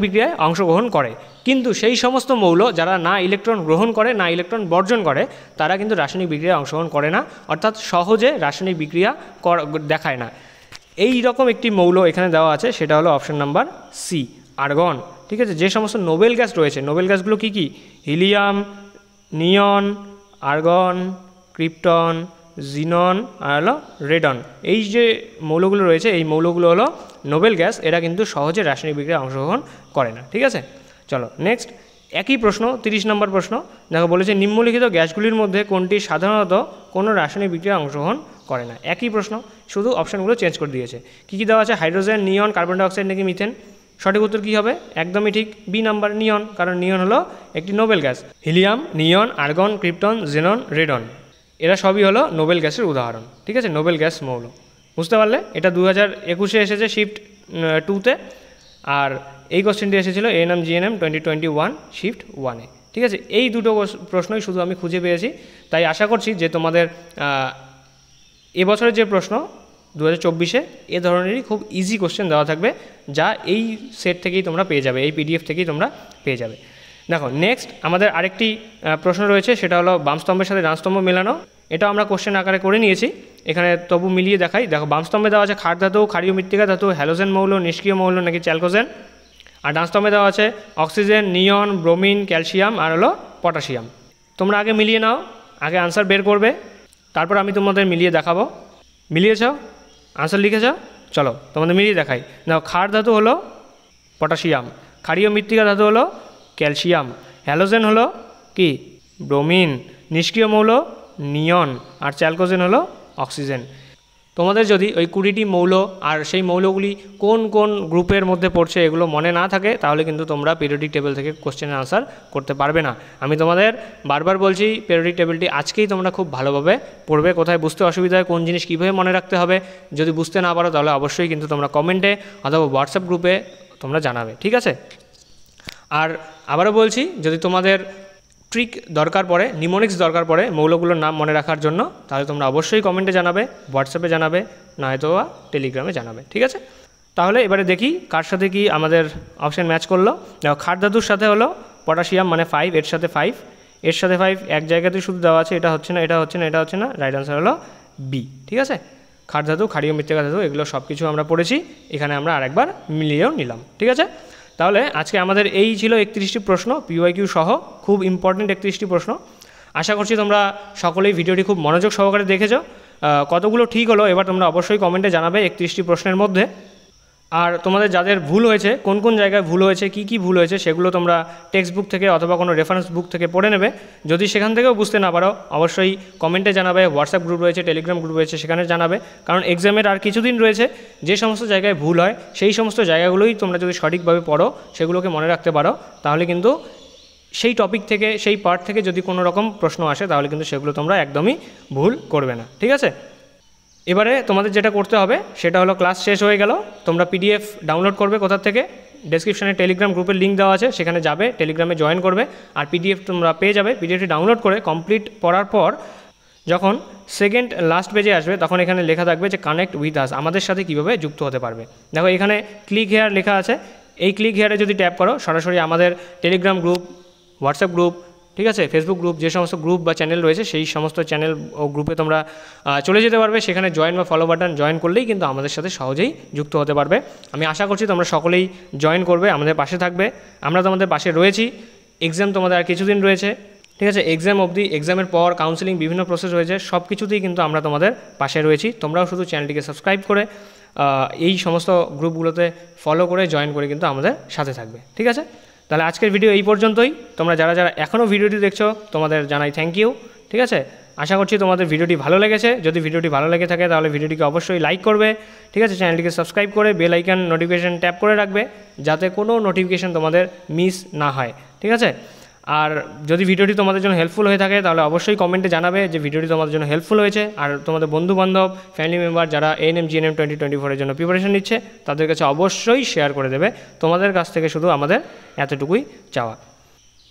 বিক্রিয়ায় অংশগ্রহণ করে। কিন্তু সেই সমস্ত মৌল যারা না ইলেকট্রন গ্রহণ করে না ইলেকট্রন বর্জন করে, তারা কিন্তু রাসায়নিক বিক্রিয়ায় অংশগ্রহণ করে না, অর্থাৎ সহজে রাসায়নিক বিক্রিয়া দেখায় না। এই রকম একটি মৌল এখানে দেওয়া আছে, সেটা হলো অপশন নাম্বার সি, আর্গন। ঠিক আছে, যে সমস্ত নোবেল গ্যাস রয়েছে, নোবেল গ্যাসগুলো কী কী? হিলিয়াম, নিয়ন, আর্গন, ক্রিপ্টন, জিনন আর হলো রেডন। এই যে মৌলগুলো রয়েছে এই মৌলগুলো হলো নোবেল গ্যাস, এরা কিন্তু সহজে রাসায়নিক বিক্রিয়ায় অংশগ্রহণ করে না। ঠিক আছে, চলো নেক্সট একই প্রশ্ন, 30 নম্বর প্রশ্ন। দেখো বলেছে নিম্নলিখিত গ্যাসগুলির মধ্যে কোনটি সাধারণত কোনো রাসায়নিক বিক্রিয়ায় অংশগ্রহণ করে না। একই প্রশ্ন, শুধু অপশানগুলো চেঞ্জ করে দিয়েছে। কী কী দেওয়া আছে? হাইড্রোজেন, নিয়ন, কার্বন ডাইঅক্সাইড নাকি মিথেন। সঠিক উত্তর কী হবে? একদমই ঠিক, বি নাম্বার, নিয়ন, কারণ নিয়ন হলো একটি নোবেল গ্যাস। হিলিয়াম, নিয়ন, আর্গন, ক্রিপ্টন, জেনন, রেডন এরা সবই হলো নোবেল গ্যাসের উদাহরণ। ঠিক আছে, নোবেল গ্যাস মৌল। বুঝতে পারলে? এটা 2021-এ এসেছে শিফট 2-তে, আর এই কোশ্চেনটি এসেছিলো এএনএম জিএনএম 2021 শিফট 1-এ। ঠিক আছে, এই দুটো প্রশ্নই শুধু আমি খুঁজে পেয়েছি। তাই আশা করছি যে তোমাদের এবছরের যে প্রশ্ন 2024-এ এ ধরনেরই খুব ইজি কোশ্চেন দেওয়া থাকবে, যা এই সেট থেকেই তোমরা পেয়ে যাবে, এই পিডিএফ থেকেই তোমরা পেয়ে যাবে। দেখো নেক্সট আমাদের আরেকটি প্রশ্ন রয়েছে, সেটা হলো বামস্তম্ভের সাথে ডানস্তম্ভ মেলানো। এটাও আমরা কোশ্চেন আকারে করে নিয়েছি, এখানে তবু মিলিয়ে দেখাই। দেখো বামস্তম্ভে দেওয়া আছে ক্ষার ধাতু, ক্ষারীয় মৃত্তিকা ধাতু, হ্যালোজেন মৌল, নিষ্ক্রিয় মৌল নাকি চ্যালকোজেন। আর ডানস্তম্ভে দেওয়া আছে অক্সিজেন, নিয়ন, ব্রোমিন, ক্যালসিয়াম আর হলো পটাশিয়াম। তোমরা আগে মিলিয়ে নাও, আগে আনসার বের করবে, তারপর আমি তোমাদের মিলিয়ে দেখাবো। মিলিয়েছ? আনসার লিখেছ? চলো তোমাদের মিলিয়ে দেখাই। দেখো ক্ষার ধাতু হলো পটাশিয়াম, ক্ষারীয় মৃত্তিকা ধাতু হলো ক্যালসিয়াম, হ্যালোজেন হলো কি? ব্রোমিন, নিষ্ক্রিয় মৌল নিয়ন আর চ্যালকোজেন হলো অক্সিজেন। তোমাদের যদি ওই 20টি মৌল আর সেই মৌলগুলি কোন কোন গ্রুপের মধ্যে পড়ছে এগুলো মনে না থাকে, তাহলে কিন্তু তোমরা পিরিয়ডিক টেবিল থেকে কোশ্চেনের আনসার করতে পারবে না। আমি তোমাদের বারবার বলছি পিরিয়ডিক টেবিলটি আজকেই তোমরা খুব ভালোভাবে পড়বে। কোথায় বুঝতে অসুবিধা হয়, কোন জিনিস কীভাবে মনে রাখতে হবে, যদি বুঝতে না পারো তাহলে অবশ্যই কিন্তু তোমরা কমেন্টে অথবা হোয়াটসঅ্যাপ গ্রুপে তোমরা জানাবে। ঠিক আছে, আর আবারও বলছি, যদি তোমাদের ট্রিক দরকার পড়ে, নিমোনিক্স দরকার পড়ে মৌলগুলোর নাম মনে রাখার জন্য, তাহলে তোমরা অবশ্যই কমেন্টে জানাবে, হোয়াটসঅ্যাপে জানাবে, নয়তো বা টেলিগ্রামে জানাবে। ঠিক আছে, তাহলে এবারে দেখি কার সাথে কি আমাদের অপশান ম্যাচ করলো। দেখো ক্ষার ধাতুর সাথে হলো পটাশিয়াম মানে 5, এর সাথে 5, এর সাথে 5 এক জায়গাতে শুধু দেওয়া আছে, এটা হচ্ছে না, এটা হচ্ছে না, এটা হচ্ছে না, রাইট আনসার হলো বি। ঠিক আছে, ক্ষার ধাতু, ক্ষারীয় মৃত্তিকা ধাতু এগুলো সব কিছু আমরা পড়েছি, এখানে আমরা আরেকবার মিলিয়েও নিলাম। ঠিক আছে, তাহলে আজকে আমাদের এই ছিল 31টি প্রশ্ন, পিওয়াইকিউ সহ খুব ইম্পর্টেন্ট 31টি প্রশ্ন। আশা করছি তোমরা সকলেই ভিডিওটি খুব মনোযোগ সহকারে দেখেছো। কতগুলো ঠিক হলো এবার তোমরা অবশ্যই কমেন্টে জানাবে 31টি প্রশ্নের মধ্যে। আর তোমাদের যাদের ভুল হয়েছে, কোন কোন জায়গায় ভুল হয়েছে, কি কি ভুল হয়েছে, সেগুলো তোমরা টেক্সট বুক থেকে অথবা কোনো রেফারেন্স বুক থেকে পড়ে নেবে। যদি সেখান থেকেও বুঝতে না পারো অবশ্যই কমেন্টে জানাবে, হোয়াটসঅ্যাপ গ্রুপ রয়েছে, টেলিগ্রাম গ্রুপ রয়েছে, সেখানে জানাবে। কারণ এক্সামের আর কিছুদিন রয়েছে, যে সমস্ত জায়গায় ভুল হয় সেই সমস্ত জায়গাগুলোই তোমরা যদি সঠিকভাবে পড়ো, সেগুলোকে মনে রাখতে পারো, তাহলে কিন্তু সেই টপিক থেকে, সেই পার্ট থেকে যদি কোনো রকম প্রশ্ন আসে, তাহলে কিন্তু সেগুলো তোমরা একদমই ভুল করবে না। ঠিক আছে, এবারে তোমাদের যেটা করতে হবে সেটা হলো, ক্লাস শেষ হয়ে গেল, তোমরা পিডিএফ ডাউনলোড করবে কোথা থেকে? ডেসক্রিপশানে টেলিগ্রাম গ্রুপের লিঙ্ক দেওয়া আছে, সেখানে যাবে, টেলিগ্রামে জয়েন করবে, আর পিডিএফ তোমরা পেয়ে যাবে। পিডিএফটি ডাউনলোড করে কমপ্লিট পড়ার পর যখন সেকেন্ড লাস্ট পেজে আসবে, তখন এখানে লেখা থাকবে যে কানেক্ট উইথ আস, আমাদের সাথে কীভাবে যুক্ত হতে পারবে। দেখো এখানে ক্লিক হেয়ার লেখা আছে, এই ক্লিক হেয়ারে যদি ট্যাপ করো, সরাসরি আমাদের টেলিগ্রাম গ্রুপ, হোয়াটসঅ্যাপ গ্রুপ, ঠিক আছে, ফেসবুক গ্রুপ, যে সমস্ত গ্রুপ বা চ্যানেল রয়েছে সেই সমস্ত চ্যানেল ও গ্রুপে তোমরা চলে যেতে পারবে। সেখানে জয়েন বা ফলো বাটন জয়েন করলেই কিন্তু আমাদের সাথে সহজেই যুক্ত হতে পারবে। আমি আশা করছি তোমরা সকলেই জয়েন করবে, আমাদের পাশে থাকবে। আমরা তোমাদের পাশে রয়েছি। এক্সাম তোমাদের আর কিছুদিন রয়েছে, ঠিক আছে, এক্সাম অবধি, এক্সামের পর কাউন্সেলিং বিভিন্ন প্রসেস রয়েছে, সব কিছুতেই কিন্তু আমরা তোমাদের পাশে রয়েছি। তোমরাও শুধু চ্যানেলটিকে সাবস্ক্রাইব করে এই সমস্ত গ্রুপগুলোতে ফলো করে জয়েন করে কিন্তু আমাদের সাথে থাকবে, ঠিক আছে। তাহলে আজকের ভিডিও এই পর্যন্তই। তোমরা যারা যারা এখনও ভিডিওটি দেখছো তোমাদের জানাই থ্যাংক ইউ, ঠিক আছে। আশা করছি তোমাদের ভিডিওটি ভালো লেগেছে। যদি ভিডিওটি ভালো লেগে থাকে তাহলে ভিডিওটিকে অবশ্যই লাইক করবে, ঠিক আছে, চ্যানেলটিকে সাবস্ক্রাইব করে বেল আইকন নোটিফিকেশান ট্যাপ করে রাখবে যাতে কোনো নোটিফিকেশান তোমাদের মিস না হয়, ঠিক আছে। আর যদি ভিডিওটি তোমাদের জন্য হেল্পফুল হয়ে থাকে তাহলে অবশ্যই কমেন্টে জানাবে যে ভিডিওটি তোমাদের জন্য হেল্পফুল হয়েছে। আর তোমাদের বন্ধুবান্ধব, ফ্যামিলি মেম্বার যারা ANM GNM 2024 জন্য প্রিপারেশন নিচ্ছে তাদের কাছে অবশ্যই শেয়ার করে দেবে। তোমাদের কাছ থেকে শুধু আমাদের এতটুকুই চাওয়া।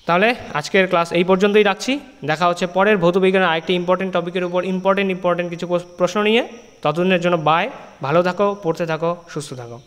তাহলে আজকের ক্লাস এই পর্যন্তই রাখছি। দেখা হচ্ছে পরের ভৌতবিজ্ঞানের আরেকটি ইম্পর্টেন্ট টপিকের উপর ইম্পর্টেন্ট কিছু প্রশ্ন নিয়ে। ততদিনের জন্য বাই, ভালো থাকো, পড়তে থাকো, সুস্থ থাকো।